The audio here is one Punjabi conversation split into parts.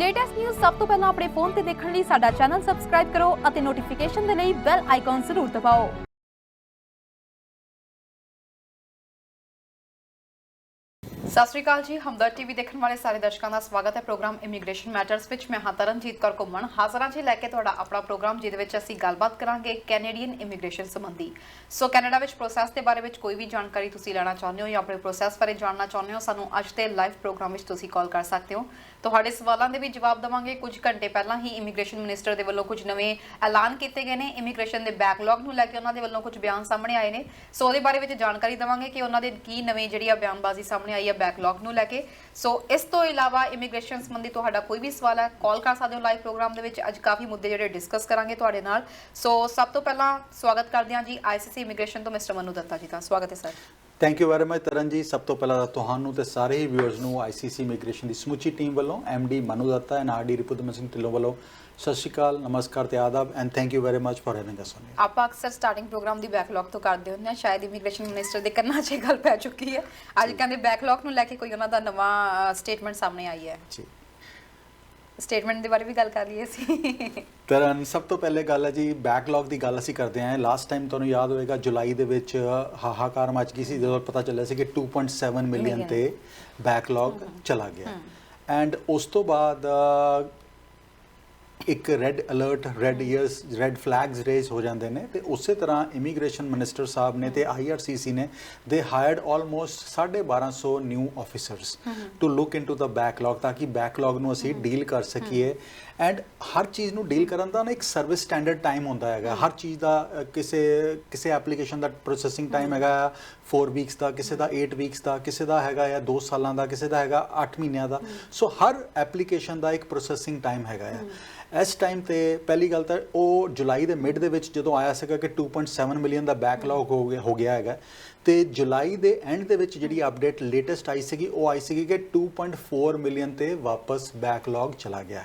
ਲੇਟੈਸਟ ਨਿਊਜ਼ ਸਭ ਤੋਂ ਪਹਿਲਾਂ ਆਪਣੇ ਫੋਨ ਤੇ ਦੇਖਣ ਲਈ ਸਾਡਾ ਚੈਨਲ ਸਬਸਕ੍ਰਾਈਬ ਕਰੋ ਅਤੇ ਨੋਟੀਫਿਕੇਸ਼ਨ ਦੇ ਲਈ ਬੈਲ ਆਈਕਨ ਜ਼ਰੂਰ ਦਬਾਓ। ਸਤਿ ਸ਼੍ਰੀ ਅਕਾਲ ਜੀ, ਹਮਦਰਦ ਟੀਵੀ ਦੇਖਣ ਵਾਲੇ ਸਾਰੇ ਦਰਸ਼ਕਾਂ ਦਾ ਸਵਾਗਤ ਹੈ। ਪ੍ਰੋਗਰਾਮ ਇਮੀਗ੍ਰੇਸ਼ਨ ਮੈਟਰਸ ਵਿੱਚ ਮੈਂ ਹਾਂ ਤਰਨਜੀਤ ਕੌਰ ਘੁੰਮਣ ਹਾਜ਼ਰ ਹਾਂ ਜੀ ਲੈ ਕੇ ਤੁਹਾਡਾ ਆਪਣਾ ਪ੍ਰੋਗਰਾਮ, ਜਿਹਦੇ ਵਿੱਚ ਅਸੀਂ ਗੱਲਬਾਤ ਕਰਾਂਗੇ ਕੈਨੇਡੀਅਨ ਇਮੀਗ੍ਰੇਸ਼ਨ ਸੰਬੰਧੀ। ਸੋ ਕੈਨੇਡਾ ਵਿੱਚ ਪ੍ਰੋਸੈਸ ਦੇ ਬਾਰੇ ਵਿੱਚ ਕੋਈ ਵੀ ਜਾਣਕਾਰੀ ਤੁਸੀਂ ਲੈਣਾ ਚਾਹੁੰਦੇ ਹੋ ਜਾਂ ਆਪਣੇ ਪ੍ਰੋਸੈਸ ਬਾਰੇ ਜਾਣਨਾ ਚਾਹੁੰਦੇ ਹੋ, ਸਾਨੂੰ ਅੱਜ ਦੇ ਲਾਈਵ ਪ੍ਰੋਗਰਾਮ ਵਿੱਚ ਤੁਸੀਂ ਕਾਲ ਕਰ ਸਕਦੇ ਹੋ। ਤੁਹਾਡੇ ਸਵਾਲਾਂ ਦੇ ਵੀ ਜਵਾਬ ਦੇਵਾਂਗੇ। ਕੁਝ ਘੰਟੇ ਪਹਿਲਾਂ ਹੀ ਇਮੀਗ੍ਰੇਸ਼ਨ ਮਿਨਿਸਟਰ ਦੇ ਵੱਲੋਂ ਕੁਝ ਨਵੇਂ ਐਲਾਨ ਕੀਤੇ ਗਏ ਨੇ। ਇਮੀਗ੍ਰੇਸ਼ਨ ਦੇ ਬੈਕਲੌਗ ਨੂੰ ਲੈ ਕੇ ਉਹਨਾਂ ਦੇ ਵੱਲੋਂ ਕੁਝ ਬਿਆਨ ਸਾਹਮਣੇ ਆਏ ਨੇ, ਸੋ ਉਹਦੇ ਬਾਰੇ ਵਿੱਚ ਜਾਣਕਾਰੀ ਦੇਵਾਂਗੇ ਕਿ ਉਹਨਾਂ ਦੇ ਕੀ ਨਵੇਂ ਜਿਹੜੀ ਆ ਬਿਆਨਬਾਜ਼ੀ ਸਾਹਮਣੇ ਆਈ ਹੈ ਬੈਕਲੌਗ ਨੂੰ ਲੈ ਕੇ। ਸੋ ਇਸ ਤੋਂ ਇਲਾਵਾ ਇਮੀਗ੍ਰੇਸ਼ਨ ਸੰਬੰਧੀ ਤੁਹਾਡਾ ਕੋਈ ਵੀ ਸਵਾਲ ਹੈ ਕਾਲ ਕਰ ਸਕਦੇ ਹੋ ਲਾਈਵ ਪ੍ਰੋਗਰਾਮ ਦੇ ਵਿੱਚ। ਅੱਜ ਕਾਫੀ ਮੁੱਦੇ ਜਿਹੜੇ ਡਿਸਕਸ ਕਰਾਂਗੇ ਤੁਹਾਡੇ ਨਾਲ। ਸੋ ਸਭ ਤੋਂ ਪਹਿਲਾਂ ਸਵਾਗਤ ਕਰਦੇ ਹਾਂ ਜੀ ਆਈਸੀਸੀ ਇਮੀਗ੍ਰੇਸ਼ਨ ਤੋਂ ਮਿਸਟਰ ਮਨੂ ਦੱਤਾ ਜੀ ਦਾ। ਸਵਾਗਤ ਹੈ sir. Thank you very much Taran ji. ਸਭ ਤੋਂ ਪਹਿਲਾਂ ਤੁਹਾਨੂੰ ਤੇ ਸਾਰੇ ਹੀ ਵਿਊਅਰਸ ਨੂੰ ਆਈਸੀਸੀ ਇਮੀਗ੍ਰੇਸ਼ਨ ਦੀ ਸਮੁੱਚੀ ਟੀਮ ਵੱਲੋਂ MD Manu Dutta and RD Ripudaman Singh Dhillon ਵੱਲੋਂ ਸਤਿ ਸ਼੍ਰੀ ਅਕਾਲ, ਨਮਸਕਾਰ ਤੇ ਆਦਾਬ and thank you very much for having us. ਆਪਾਂ ਅਕਸਰ ਸਟਾਰਟਿੰਗ ਪ੍ਰੋਗਰਾਮ ਦੀ ਬੈਕਲੌਗ ਤੋਂ ਕਰਦੇ ਹੁੰਦੇ ਹਾਂ। ਸ਼ਾਇਦ ਇਮੀਗ੍ਰੇਸ਼ਨ ਮਿਨਿਸਟਰ ਦੇ ਕੰਨਾਂ 'ਚ ਗੱਲ ਪੈ ਚੁੱਕੀ ਹੈ। ਅੱਜ ਕਹਿੰਦੇ ਬੈਕਲੌਗ ਨੂੰ ਲੈ ਕੇ ਕੋਈ ਉਹਨਾਂ ਦਾ ਨਵਾਂ ਸਟੇਟਮੈਂਟ ਸਾਹਮਣੇ ਆਈ ਹੈ ਜੀ। ਸਟੇਟਮੈਂਟ ਦੇ ਬਾਰੇ ਵੀ ਗੱਲ ਕਰ ਲਈਏ ਅਸੀਂ। ਤਰਨ, ਸਭ ਤੋਂ ਪਹਿਲੇ ਗੱਲ ਹੈ ਜੀ ਬੈਕਲੌਗ ਦੀ ਗੱਲ ਅਸੀਂ ਕਰਦੇ ਹਾਂ। ਲਾਸਟ ਟਾਈਮ ਤੁਹਾਨੂੰ ਯਾਦ ਹੋਵੇਗਾ ਜੁਲਾਈ ਦੇ ਵਿੱਚ ਹਾਹਾਕਾਰ ਮਚ ਗਈ ਸੀ ਜਦੋਂ ਪਤਾ ਚੱਲਿਆ ਸੀ ਕਿ 2.7 ਮਿਲੀਅਨ ਤੇ ਬੈਕਲੌਗ ਚਲਾ ਗਿਆ ਐਂਡ ਉਸ ਤੋਂ ਬਾਅਦ ਇੱਕ red alert, red flags raise ਹੋ ਜਾਂਦੇ ਨੇ ਤੇ ਉਸੇ ਤਰ੍ਹਾਂ ਇਮੀਗ੍ਰੇਸ਼ਨ ਮਿਨਿਸਟਰ ਸਾਹਿਬ ਨੇ ਤੇ ਆਈਆਰਸੀਸੀ ਨੇ they hired almost 1250 new officers to look into the backlog ਤਾਂ ਕਿ ਬੈਕਲੌਗ ਨੂੰ ਅਸੀਂ ਡੀਲ ਕਰ ਸਕੀਏ। ਐਂਡ ਹਰ ਚੀਜ਼ ਨੂੰ ਡੀਲ ਕਰਨ ਦਾ ਨਾ ਇੱਕ ਸਰਵਿਸ ਸਟੈਂਡਰਡ ਟਾਈਮ ਹੁੰਦਾ ਹੈਗਾ। ਹਰ ਚੀਜ਼ ਦਾ ਕਿਸੇ ਐਪਲੀਕੇਸ਼ਨ ਦਾ ਪ੍ਰੋਸੈਸਿੰਗ ਟਾਈਮ ਹੈਗਾ 4 ਵੀਕਸ ਦਾ, ਕਿਸੇ ਦਾ 8 ਵੀਕਸ ਦਾ, ਕਿਸੇ ਦਾ ਹੈਗਾ ਆ 2 ਸਾਲਾਂ ਦਾ, ਕਿਸੇ ਦਾ ਹੈਗਾ 8 ਮਹੀਨਿਆਂ ਦਾ। ਸੋ ਹਰ ਐਪਲੀਕੇਸ਼ਨ ਦਾ ਇੱਕ ਪ੍ਰੋਸੈਸਿੰਗ ਟਾਈਮ ਹੈਗਾ ਆ। ਇਸ ਟਾਈਮ ਤੇ ਪਹਿਲੀ ਗੱਲ ਤਾਂ ਉਹ ਜੁਲਾਈ ਦੇ ਮਿਡ ਦੇ ਵਿੱਚ ਜਦੋਂ ਆਇਆ ਸੀਗਾ ਕਿ 2.7 ਮਿਲੀਅਨ ਦਾ ਬੈਕਲੌਗ ਹੋ ਗਿਆ ਹੈਗਾ ਤੇ ਜੁਲਾਈ ਦੇ ਐਂਡ ਦੇ ਵਿੱਚ ਜਿਹੜੀ ਅਪਡੇਟ ਲੇਟੈਸਟ ਆਈ ਸੀਗੀ ਉਹ ਆਈ ਸੀਗੀ ਕਿ 2.4 ਮਿਲੀਅਨ ਤੇ ਵਾਪਸ ਬੈਕਲੌਗ ਚਲਾ ਗਿਆ।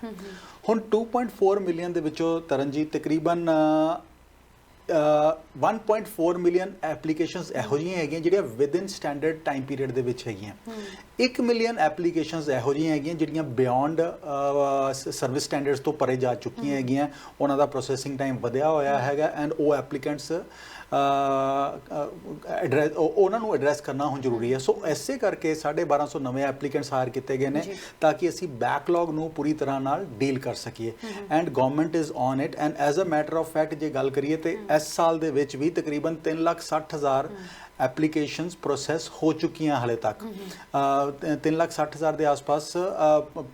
ਹੁਣ 2.4 ਮਿਲੀਅਨ ਦੇ ਵਿੱਚੋਂ ਤਰਨਜੀਤ ਤਕਰੀਬਨ 1.4 ਮਿਲੀਅਨ ਐਪਲੀਕੇਸ਼ਨਸ ਇਹੋ ਜਿਹੀਆਂ ਹੈਗੀਆਂ ਜਿਹੜੀਆਂ ਵਿਦਿਨ ਸਟੈਂਡਰਡ ਟਾਈਮ ਪੀਰੀਅਡ ਦੇ ਵਿੱਚ ਹੈਗੀਆਂ। 1 ਮਿਲੀਅਨ ਐਪਲੀਕੇਸ਼ਨਸ ਇਹੋ ਜਿਹੀਆਂ ਹੈਗੀਆਂ ਜਿਹੜੀਆਂ ਬਿਯੋਂਡ ਸਰਵਿਸ ਸਟੈਂਡਰਡਸ ਤੋਂ ਪਰੇ ਜਾ ਚੁੱਕੀਆਂ ਹੈਗੀਆਂ। ਉਹਨਾਂ ਦਾ ਪ੍ਰੋਸੈਸਿੰਗ ਟਾਈਮ ਵਧਿਆ ਹੋਇਆ ਹੈਗਾ ਐਂਡ ਉਹ ਐਪਲੀਕੈਂਟਸ ਉਹਨਾਂ ਨੂੰ ਐਡਰੈਸ ਕਰਨਾ ਹੁਣ ਜ਼ਰੂਰੀ ਹੈ। ਸੋ ਐਸੇ ਕਰਕੇ 1250 ਨਵੇਂ ਐਪਲੀਕੈਂਟਸ ਹਾਇਰ ਕੀਤੇ ਗਏ ਨੇ ਤਾਂ ਕਿ ਅਸੀਂ ਬੈਕਲੌਗ ਨੂੰ ਪੂਰੀ ਤਰ੍ਹਾਂ ਨਾਲ ਡੀਲ ਕਰ ਸਕੀਏ and government is on it. And as a matter of fact ਜੇ ਗੱਲ ਕਰੀਏ ਤੇ ਇਸ ਸਾਲ ਦੇ ਵਿੱਚ ਵੀ ਤਕਰੀਬਨ 3,60,000 ਐਪਲੀਕੇਸ਼ਨਸ ਪ੍ਰੋਸੈਸ ਹੋ ਚੁੱਕੀਆਂ ਹਾਲੇ ਤੱਕ। 3,60,000 ਦੇ ਆਸ-ਪਾਸ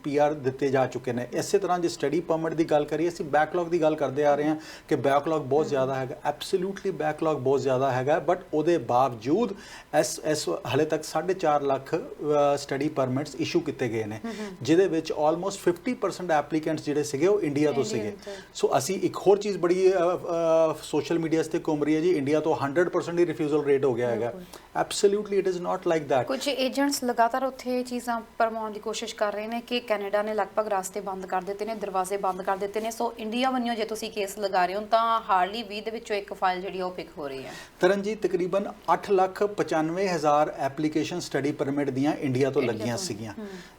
ਪੀਆਰ ਦਿੱਤੇ ਜਾ ਚੁੱਕੇ ਨੇ। ਇਸੇ ਤਰ੍ਹਾਂ ਜੇ ਸਟੱਡੀ ਪਰਮਿਟ ਦੀ ਗੱਲ ਕਰੀਏ, ਅਸੀਂ ਬੈਕਲੌਗ ਦੀ ਗੱਲ ਕਰਦੇ ਆ ਰਹੇ ਹਾਂ ਕਿ ਬੈਕਲੌਗ ਬਹੁਤ ਜ਼ਿਆਦਾ ਹੈਗਾ। ਐਬਸੋਲੂਟਲੀ ਬੈਕਲੌਗ ਬਹੁਤ ਜ਼ਿਆਦਾ ਹੈਗਾ ਬਟ ਉਹਦੇ ਬਾਵਜੂਦ ਇਸ ਹਾਲੇ ਤੱਕ 4.5 ਲੱਖ ਸਟੱਡੀ ਪਰਮਿਟਸ ਇਸ਼ੂ ਕੀਤੇ ਗਏ ਨੇ ਜਿਹਦੇ ਵਿੱਚ ਆਲਮੋਸਟ 50% ਐਪਲੀਕੈਂਟਸ ਜਿਹੜੇ ਸੀਗੇ ਉਹ ਇੰਡੀਆ ਤੋਂ ਸੀਗੇ। ਸੋ ਅਸੀਂ ਇੱਕ ਹੋਰ ਚੀਜ਼ ਬੜੀ ਸੋਸ਼ਲ ਮੀਡੀਆ 'ਤੇ ਘੁੰਮ ਰਹੀ ਹੈ ਜੀ, ਇੰਡੀਆ ਤੋਂ 100% ਹੀ ਰਿਫਿਊਜ਼ਲ ਰੇਟ ਹੋ ਗਿਆ ਹੈਗਾ। Absolutely it is not like that. ਕੁਝ ਏਜੰਟਸ ਲਗਾਤਾਰ ਉੱਥੇ ਇਹ ਚੀਜ਼ਾਂ ਪਰਮਾਉਣ ਦੀ ਕੋਸ਼ਿਸ਼ ਕਰ ਰਹੇ ਨੇ ਕਿ ਕੈਨੇਡਾ ਨੇ ਲਗਭਗ ਰਸਤੇ ਬੰਦ ਕਰ ਦਿੱਤੇ ਨੇ, ਦਰਵਾਜ਼ੇ ਬੰਦ ਕਰ ਦਿੱਤੇ ਨੇ। ਸੋ ਇੰਡੀਆ ਵੱਲੋਂ ਜੇ ਤੁਸੀਂ ਕੇਸ ਲਗਾ ਰਹੇ ਹੋ ਤਾਂ ਹਾਰਡਲੀ 20 ਦੇ ਵਿੱਚੋਂ ਇੱਕ ਫਾਈਲ ਜਿਹੜੀ ਉਹ ਪਿਕ ਹੋ ਰਹੀ ਹੈ। ਤਰਨਜੀਤ, ਤਕਰੀਬਨ 8,95,000 ਐਪਲੀਕੇਸ਼ਨ ਸਟੱਡੀ ਪਰਮਿਟ ਦੀਆਂ ਇੰਡੀਆ ਤੋਂ ਲੱਗੀਆਂ ਸੀਗੀਆਂ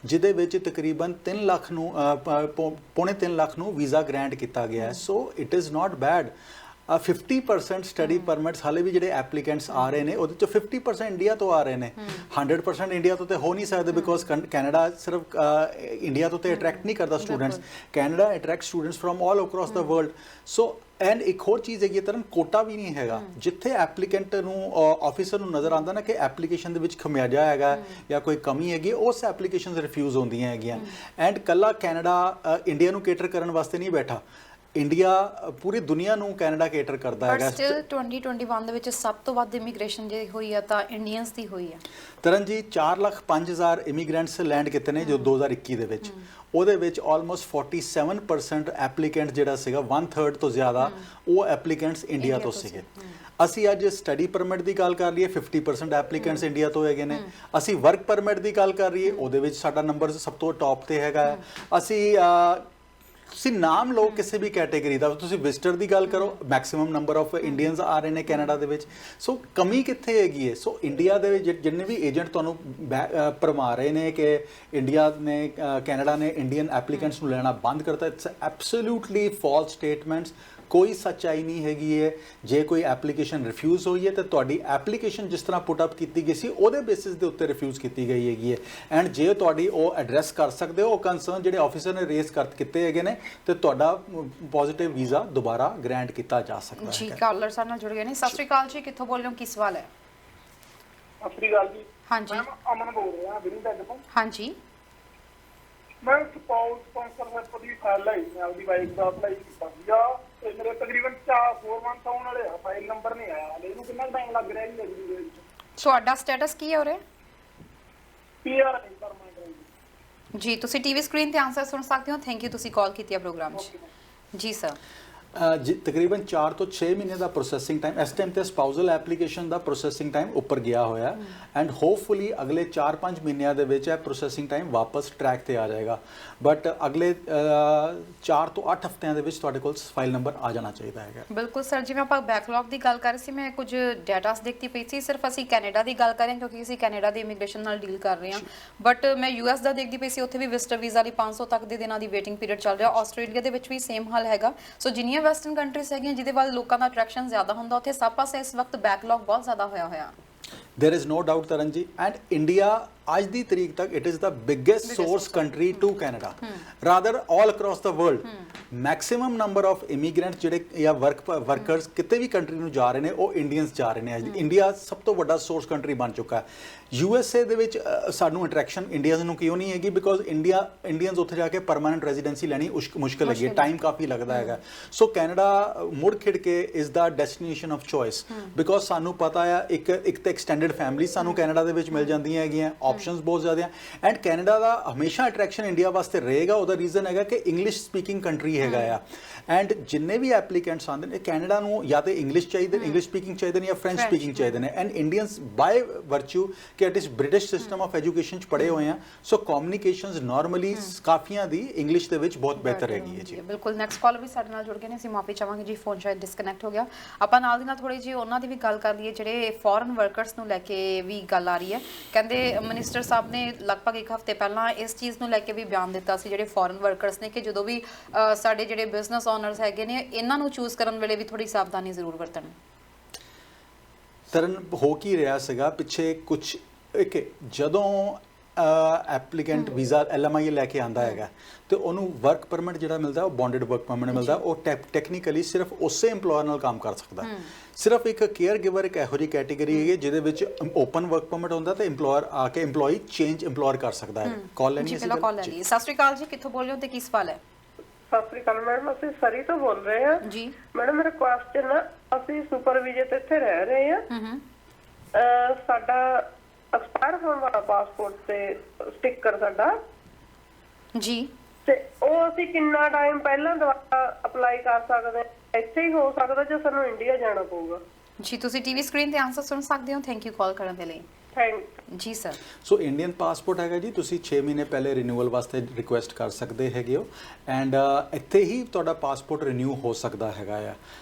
ਜਿਹਦੇ ਵਿੱਚ ਤਕਰੀਬਨ 3 ਲੱਖ ਨੂੰ ਪੌਣੇ 3 ਲੱਖ ਨੂੰ ਵੀਜ਼ਾ ਗ੍ਰਾਂਟ ਕੀਤਾ ਗਿਆ ਹੈ। So it is not bed. 50% study permits ਹਾਲੇ ਵੀ ਜਿਹੜੇ ਐਪਲੀਕੈਂਟਸ ਆ ਰਹੇ ਨੇ ਉਹਦੇ ਚੋਂ 50% ਇੰਡੀਆ ਤੋਂ ਆ ਰਹੇ ਨੇ। 100% ਇੰਡੀਆ ਤੋਂ ਤੇ ਹੋ ਨਹੀਂ ਸਕਦੇ ਬਿਕੋਜ਼ ਕੈਨੇਡਾ ਸਿਰਫ ਇੰਡੀਆ ਤੋਂ ਤੇ ਅਟਰੈਕਟ ਨਹੀਂ ਕਰਦਾ students. Canada attract students from all across the world. So and ਇੱਕ ਹੋਰ ਚੀਜ਼ ਹੈਗੀ ਤਰਨ, ਕੋਟਾ ਵੀ ਨਹੀਂ ਹੈਗਾ। ਜਿੱਥੇ ਐਪਲੀਕੈਂਟ ਨੂੰ ਆਫਿਸਰ ਨੂੰ ਨਜ਼ਰ ਆਉਂਦਾ ਨਾ ਕਿ ਐਪਲੀਕੇਸ਼ਨ ਦੇ ਵਿੱਚ ਖਮਿਆਜਾ ਹੈਗਾ ਜਾਂ ਕੋਈ ਕਮੀ ਹੈਗੀ, ਉਸ ਐਪਲੀਕੇਸ਼ਨਸ ਰਿਫਿਊਜ਼ ਹੁੰਦੀਆਂ ਹੈਗੀਆਂ। ਐਂਡ ਕੱਲਾ ਕੈਨੇਡਾ ਇੰਡੀਆ ਨੂੰ ਕੇਟਰ ਕਰਨ ਵਾਸਤੇ ਨਹੀਂ ਬੈਠਾ, ਇੰਡੀਆ ਪੂਰੀ ਦੁਨੀਆ ਨੂੰ ਕੈਨੇਡਾ ਕੇਟਰ ਕਰਦਾ ਹੈਗਾ। ਬਟ ਸਟਿਲ 2021 ਦੇ ਵਿੱਚ ਸਭ ਤੋਂ ਵੱਧ ਇਮੀਗ੍ਰੇਸ਼ਨ ਜਿਹੜੀ ਹੋਈ ਆ ਤਾਂ ਇੰਡੀਅਨਸ ਦੀ ਹੋਈ ਆ। ਤਰਨ ਜੀ 4,05,000 ਇਮੀਗ੍ਰੈਂਟਸ ਲੈਂਡ ਕੀਤੇ ਨੇ ਜੋ 2021 ਦੇ ਵਿੱਚ। ਉਹਦੇ ਵਿੱਚ ਆਲਮੋਸਟ 47% ਐਪਲੀਕੈਂਟ ਜਿਹੜਾ ਸੀਗਾ 1/3 ਤੋਂ ਜ਼ਿਆਦਾ ਉਹ ਐਪਲੀਕੈਂਟਸ ਇੰਡੀਆ ਤੋਂ ਸੀਗੇ। ਅਸੀਂ ਅੱਜ ਸਟੱਡੀ ਪਰਮਿਟ ਦੀ ਗੱਲ ਕਰ ਲਈਏ 50% ਐਪਲੀਕੈਂਟਸ ਇੰਡੀਆ ਤੋਂ ਹੈਗੇ ਨੇ। ਅਸੀਂ ਵਰਕ ਪਰਮਿਟ ਦੀ ਗੱਲ ਕਰ ਲਈਏ ਉਹਦੇ ਵਿੱਚ ਸਾਡਾ ਨੰਬਰ ਸਭ ਤੋਂ ਟੌਪ ਤੇ ਹੈਗਾ। ਅਸੀਂ ਤੁਸੀਂ ਨਾਮ ਲਓ ਕਿਸੇ ਵੀ ਕੈਟੇਗਰੀ ਦਾ, ਤੁਸੀਂ ਵਿਜ਼ਟਰ ਦੀ ਗੱਲ ਕਰੋ, ਮੈਕਸਿਮਮ ਨੰਬਰ ਆਫ ਇੰਡੀਅਨਸ ਆ ਰਹੇ ਨੇ ਕੈਨੇਡਾ ਦੇ ਵਿੱਚ। ਸੋ ਕਮੀ ਕਿੱਥੇ ਹੈਗੀ ਹੈ? ਸੋ ਇੰਡੀਆ ਦੇ ਵਿੱਚ ਜਿੰਨੇ ਵੀ ਏਜੰਟ ਤੁਹਾਨੂੰ ਭਰਮਾ ਰਹੇ ਨੇ ਕਿ ਇੰਡੀਆ ਨੇ ਕੈਨੇਡਾ ਨੇ ਇੰਡੀਅਨ ਐਪਲੀਕੈਂਟਸ ਨੂੰ ਲੈਣਾ ਬੰਦ ਕਰਤਾ, ਇਟਸ ਐਬਸੋਲੂਟਲੀ ਫਾਲਸ ਸਟੇਟਮੈਂਟਸ। ਕੋਈ ਸੱਚਾਈ ਨਹੀਂ ਹੈਗੀ ਹੈ। ਜੇ ਕੋਈ ਐਪਲੀਕੇਸ਼ਨ ਰਿਫਿਊਜ਼ ਹੋਈ ਹੈ ਤਾਂ ਤੁਹਾਡੀ ਐਪਲੀਕੇਸ਼ਨ ਜਿਸ ਤਰ੍ਹਾਂ ਪੁੱਟ ਅਪ ਕੀਤੀ ਗਈ ਸੀ ਉਹਦੇ ਬੇਸਿਸ ਦੇ ਉੱਤੇ ਰਿਫਿਊਜ਼ ਕੀਤੀ ਗਈ ਹੈਗੀ ਹੈ। ਐਂਡ ਜੇ ਤੁਹਾਡੀ ਉਹ ਐਡਰੈਸ ਕਰ ਸਕਦੇ ਹੋ ਉਹ ਕੰਸਰਨ ਜਿਹੜੇ ਆਫੀਸਰ ਨੇ ਰੇਜ਼ ਕੀਤੇ ਹੈਗੇ ਨੇ, ਤੇ ਤੁਹਾਡਾ ਪੋਜ਼ਿਟਿਵ ਵੀਜ਼ਾ ਦੁਬਾਰਾ ਗ੍ਰਾਂਟ ਕੀਤਾ ਜਾ ਸਕਦਾ ਹੈ। ਜੀ ਕਾਲਰ ਸਾਡੇ ਨਾਲ ਜੁੜ ਗਏ ਨੇ। ਸਤਿ ਸ਼੍ਰੀ ਅਕਾਲ ਜੀ, ਕਿੱਥੋਂ ਬੋਲ ਰਹੇ ਹੋ, ਕੀ ਸਵਾਲ ਹੈ? ਸਤਿ ਸ਼੍ਰੀ ਅਕਾਲ ਜੀ। ਹਾਂਜੀ ਮੈਂ ਅਮਨ ਬੋਲ ਰਿਹਾ ਵਿਨੀਪੈਗ ਤੋਂ। ਹਾਂਜੀ ਮੈਂ ਸਪਾਊਸ ਸਪਾਂਸਰਸ਼ਿਪ ਦੀ ਫਾਈਲ ਲਈ ਮੈਂ ਆਪਦੀ ਵਾਈਫ ਦਾ ਅਪਲਾਈ ਕੀਤਾ ਸੀਗਾ, ਤੇ ਮੇਰੇ ਤਕਰੀਬਨ 4 ਮੰਥ ਆਉਣ ਵਾਲੇ ਆ, ਫਾਈਲ ਨੰਬਰ ਨਹੀਂ ਆਇਆ ਹਾਲੇ। ਇਹਨੂੰ ਕਿੰਨਾ ਟਾਈਮ ਲੱਗ ਰਿਹਾ ਜੀ ਲੱਗਦੀ ਦੇ ਵਿੱਚ? ਤੁਹਾਡਾ ਸਟੇਟਸ ਕੀ ਹੈ ਉਰੇ? ਪੀਆਰ ਨਹੀਂ ਪਰਮਾਨੈਂਟ ਜੀ ਤੁਸੀਂ ਟੀਵੀ ਸਕਰੀਨ ਤੇ ਆਨਸਰ ਸੁਣ ਸਕਦੇ ਹੋ। ਥੈਂਕ ਯੂ, ਤੁਸੀਂ ਕਾਲ ਕੀਤੀ ਹੈ ਪ੍ਰੋਗਰਾਮ 'ਚ। ਜੀ ਸਰ। ਤਕਰੀਬਨ 4 ਤੋਂ 6 ਮਹੀਨੇ ਦਾ ਪ੍ਰੋਸੈਸਿੰਗ ਟਾਈਮ ਇਸ ਟਾਈਮ ਤੇ ਸਪਾਊਜ਼ਲ ਐਪਲੀਕੇਸ਼ਨ ਦਾ ਪ੍ਰੋਸੈਸਿੰਗ ਟਾਈਮ ਉੱਪਰ ਗਿਆ ਹੋਇਆ, ਐਂਡ ਹੋਪਫੁਲੀ ਅਗਲੇ 4-5 ਮਹੀਨਿਆਂ ਦੇ ਵਿੱਚ ਇਹ ਪ੍ਰੋਸੈਸਿੰਗ ਟਾਈਮ ਵਾਪਸ ਟਰੈਕ ਤੇ ਆ ਜਾਏਗਾ। ਬਟ ਅਗਲੇ 4 ਤੋਂ 8 ਹਫ਼ਤਿਆਂ ਦੇ ਵਿੱਚ ਤੁਹਾਡੇ ਕੋਲ ਫਾਈਲ ਨੰਬਰ ਆ ਜਾਣਾ ਚਾਹੀਦਾ ਹੈਗਾ। ਬਿਲਕੁਲ ਸਰ, ਜਿਵੇਂ ਆਪਾਂ ਬੈਕਲੌਗ ਦੀ ਗੱਲ ਕਰ ਰਹੇ ਸੀ, ਮੈਂ ਕੁਝ ਡਾਟਾਸ ਦੇਖਦੀ ਪਈ ਸੀ। ਸਿਰਫ ਅਸੀਂ ਕੈਨੇਡਾ ਦੀ ਗੱਲ ਕਰ ਰਹੇ ਹਾਂ ਕਿਉਂਕਿ ਅਸੀਂ ਕੈਨੇਡਾ ਦੀ ਇਮੀਗ੍ਰੇਸ਼ਨ ਨਾਲ ਡੀਲ ਕਰ ਰਹੇ ਹਾਂ, ਬਟ ਮੈਂ ਯੂਐਸ ਦਾ ਦੇਖਦੀ ਪਈ ਸੀ, ਉੱਥੇ ਵੀ ਵਿਜ਼ਟਰ ਵੀਜ਼ਾ ਲਈ 500 ਤੱਕ ਦੇ ਦਿਨਾਂ ਦੀ ਵੇਟਿੰਗ ਪੀਰੀਅਡ ਚੱਲ ਰਿਹਾ। ਆਸਟ੍ਰੇਲੀਆ ਦੇ ਵਿੱਚ ਵੀ ਸੇਮ ਹਾਲ ਹੈਗਾ। ਸੋ ਜਿੰਨੀਆਂ ਵੈਸਟਰਨ ਕੰਟਰੀਜ਼ ਹੈਗੀਆਂ ਜਿਹਦੇ ਵੱਲ ਲੋਕਾਂ ਦਾ ਅਟਰੈਕਸ਼ਨ ਜ਼ਿਆਦਾ ਹੁੰਦਾ, ਉੱਥੇ ਸਭ ਪਾਸੇ ਇਸ ਵਕਤ ਬੈਕਲੌਗ ਬਹੁਤ ਜ਼ਿਆਦਾ ਹੋਇਆ। There is no doubt, Taran ji, and India ਅੱਜ ਦੀ ਤਰੀਕ ਤੱਕ it is the biggest source country to Canada, rather all across the world। maximum number of immigrants ਜਿਹੜੇ ਜਾਂ ਵਰਕਰਸ ਕਿਤੇ ਵੀ ਕੰਟਰੀ ਨੂੰ ਜਾ ਰਹੇ ਨੇ ਉਹ ਇੰਡੀਅਨਸ ਜਾ ਰਹੇ ਨੇ। ਅੱਜ ਇੰਡੀਆ ਸਭ ਤੋਂ ਵੱਡਾ ਸੋਰਸ ਕੰਟਰੀ ਬਣ ਚੁੱਕਾ ਹੈ। USA ਦੇ ਵਿੱਚ ਸਾਨੂੰ ਅਟਰੈਕਸ਼ਨ ਇੰਡੀਅਨਸ ਨੂੰ ਕਿਉਂ ਨਹੀਂ ਹੈਗੀ? ਬਿਕੋਜ਼ ਇੰਡੀਅਨਸ ਉੱਥੇ ਜਾ ਕੇ ਪਰਮਾਨੈਂਟ ਰੈਜ਼ੀਡੈਂਸੀ ਲੈਣੀ ਮੁਸ਼ਕਿਲ ਹੈਗੀ ਹੈ, ਟਾਈਮ ਕਾਫੀ ਲੱਗਦਾ ਹੈਗਾ। ਸੋ ਕੈਨੇਡਾ ਮੁੜ ਖਿੜ ਕੇ is the destination of choice, because ਸਾਨੂੰ ਪਤਾ ਆ ਇੱਕ ਤਾਂ ਐਕਸਟੈਂਡਡ ਫੈਮਿਲੀ ਸਾਨੂੰ ਕੈਨੇਡਾ ਦੇ ਵਿੱਚ ਮਿਲ ਜਾਂਦੀਆਂ ਹੈਗੀਆਂ, ਆਪਸ਼ਨਸ ਬਹੁਤ ਜ਼ਿਆਦਾ। ਐਂਡ ਕੈਨੇਡਾ ਦਾ ਹਮੇਸ਼ਾ ਅਟਰੈਕਸ਼ਨ ਇੰਡੀਆ ਵਾਸਤੇ ਰਹੇਗਾ। ਉਹਦਾ ਰੀਜ਼ਨ ਹੈਗਾ ਕਿ ਇੰਗਲਿਸ਼ ਸਪੀਕਿੰਗ ਕੰਟਰੀ ਹੈਗਾ ਆ, ਐਂਡ ਜਿੰਨੇ ਵੀ ਐਪਲੀਕੈਂਟਸ ਆਉਂਦੇ ਨੇ ਕੈਨੇਡਾ ਨੂੰ ਜਾਂ ਤੇ ਇੰਗਲਿਸ਼ ਚਾਹੀਦੇ, ਇੰਗਲਿਸ਼ ਸਪੀਕਿੰਗ ਚਾਹੀਦੇ ਨੇ ਜਾਂ ਫ੍ਰੈਂਚ ਸਪੀਕਿੰਗ ਚਾਹੀਦੇ ਨੇ। ਐਂਡ ਇੰਡੀਅਨਸ ਬਾਏ ਵਰਚੂ ਕਿ it is British system of education 'ਚ ਪੜ੍ਹੇ ਹੋਏ ਆ, ਸੋ ਕਮਿਊਨੀਕੇਸ਼ਨਸ ਨਾਰਮਲੀ ਕਾਫੀਆਂ ਦੀ ਇੰਗਲਿਸ਼ ਦੇ ਵਿੱਚ ਬਹੁਤ ਬਿਹਤਰ ਹੈਗੀ ਹੈ ਜੀ। ਬਿਲਕੁਲ। ਨੈਕਸਟ ਕਾਲ ਵੀ ਸਾਡੇ ਨਾਲ ਜੁੜ ਗਏ ਨੇ, ਅਸੀਂ ਮਾਫੀ ਚਾਹਾਂਗੇ ਜੀ, ਫੋਨ ਸ਼ਾਇਦ ਡਿਸਕਨੈਕਟ ਹੋ ਗਿਆ। ਆਪਾਂ ਨਾਲ ਦੀ ਨਾਲ ਥੋੜੀ ਜਿਹੀ ਉਹਨਾਂ ਦੀ ਵੀ ਗੱਲ ਕਰ ਲਈਏ ਜਿਹੜੇ ਫੋਰਨ ਵਰਕਰਸ ਨੂੰ ਲੈ ਕੇ ਵੀ ਗੱਲ ਆ ਰਹੀ ਹੈ। ਕਹਿੰਦੇ ਮਿਨਿਸਟਰ ਸਾਹਿਬ ਨੇ ਲਗਭਗ 1 ਹਫ਼ਤੇ ਪਹਿਲਾਂ ਇਸ ਚੀਜ਼ ਨੂੰ ਲੈ ਕੇ ਵੀ ਬਿਆਨ ਦਿੱਤਾ ਸੀ, ਜਿਹੜੇ ਫੋਰਨ ਵਰਕਰਸ ਨੇ, ਕਿ ਜਦੋਂ ਵੀ ਸਾਡੇ ਜਿਹੜੇ ਬਿਜ਼ਨਸ ਓਨਰਸ ਹੈਗੇ ਨੇ ਇਹਨਾਂ ਨੂੰ ਚੂਜ਼ ਕਰਨ ਵੇਲੇ ਵੀ ਥੋੜੀ ਸਾਵਧਾਨੀ ਜ਼ਰੂਰ ਵਰਤਣ। ਤਰਨ ਹੋ ਕੀ ਰਿਹਾ ਸੀਗਾ ਪਿੱਛੇ ਕੁਝ ਜਦੋਂ ਐਪਲੀਕੈਂਟ ਵੀਜ਼ਾ LMI ਲੈ ਕੇ ਆਂਦਾ ਹੈਗਾ ਤੇ ਉਹਨੂੰ ਵਰਕ ਪਰਮਿਟ ਜਿਹੜਾ ਮਿਲਦਾ ਉਹ ਬੌਂਡਡ ਵਰਕ ਪਰਮਿਟ ਮਿਲਦਾ। ਉਹ ਟੈਕਨੀਕਲੀ ਸਿਰਫ ਉਸੇ EMPLOYER ਨਾਲ ਕੰਮ ਕਰ ਸਕਦਾ। ਸਿਰਫ ਇੱਕ ਕੇਅਰ ਗਿਵਰ ਇੱਕ ਇਹੋ ਜਿਹੀ ਕੈਟੇਗਰੀ ਹੈਗੀ ਜਿਹਦੇ ਵਿੱਚ ਓਪਨ ਵਰਕ ਪਰਮਿਟ ਹੁੰਦਾ ਤੇ EMPLOYER ਆ ਕੇ EMPLOYEE ਚੇਂਜ EMPLOYER ਕਰ ਸਕਦਾ ਹੈ। ਕਾਲ ਲੈਣੀ ਪਹਿਲਾਂ ਕਾਲ ਲੈ ਲਈ। ਸਤਿ ਸ਼੍ਰੀ ਅਕਾਲ ਜੀ, ਕਿੱਥੋਂ ਬੋਲ ਰਹੇ ਹੋ ਤੇ ਕੀ ਸਵਾਲ ਹੈ? ਸਤਿ ਸ਼੍ਰੀ ਅਕਾਲ ਮੈਡਮ, ਅਸੀਂ ਸਰੀ ਤੋਂ ਬੋਲ ਰਹੇ ਹਾਂ ਜੀ। ਮੈਡਮ ਮੇਰਾ ਕੁਐਸਚਨ ਆ, ਅਸੀਂ ਸੁਪਰ ਵੀਜ਼ੇ ਤੇ ਇੱਥੇ ਰਹਿ ਰਹੇ ਹਾਂ। ਸਾਡਾ ਐਕਸਪਾਇਰ ਹੋਣ ਵਾਲਾ ਪਾਸਪੋਰਟ ਤੇ ਸਟicker ਸਾਡਾ ਜੀ, ਤੇ ਉਹ ਅਸੀਂ ਕਿੰਨਾ ਟਾਈਮ ਪਹਿਲਾਂ ਦੁਬਾਰਾ ਅਪਲਾਈ ਕਰ ਸਕਦੇ ਹਾਂ? ਇੱਥੇ ਹੀ ਹੋ ਸਕਦਾ ਜਾਂ ਸਾਨੂੰ ਇੰਡੀਆ ਜਾਣਾ ਪਊਗਾ? ਜੀ ਤੁਸੀਂ ਟੀਵੀ ਸਕਰੀਨ ਤੇ ਆਨਸਰ ਸੁਣ ਸਕਦੇ ਹੋ। ਥੈਂਕ ਯੂ ਕਾਲ ਕਰਨ ਦੇ ਲਈ। ਥੈਂਕ ਜੀ ਸਰ। ਸੋ ਇੰਡੀਅਨ ਪਾਸਪੋਰਟ ਹੈਗਾ ਜੀ, ਤੁਸੀਂ 6 ਮਹੀਨੇ ਪਹਿਲੇ ਰਿਨਿਊਅਲ ਵਾਸਤੇ ਰਿਕੁਐਸਟ ਕਰ ਸਕਦੇ ਹੈਗੇ ਹੋ, ਐਂਡ ਇੱਥੇ ਹੀ ਤੁਹਾਡਾ ਪਾਸਪੋਰਟ ਰਿਨਿਊ ਹੋ ਸਕਦਾ ਹੈਗਾ ਆ।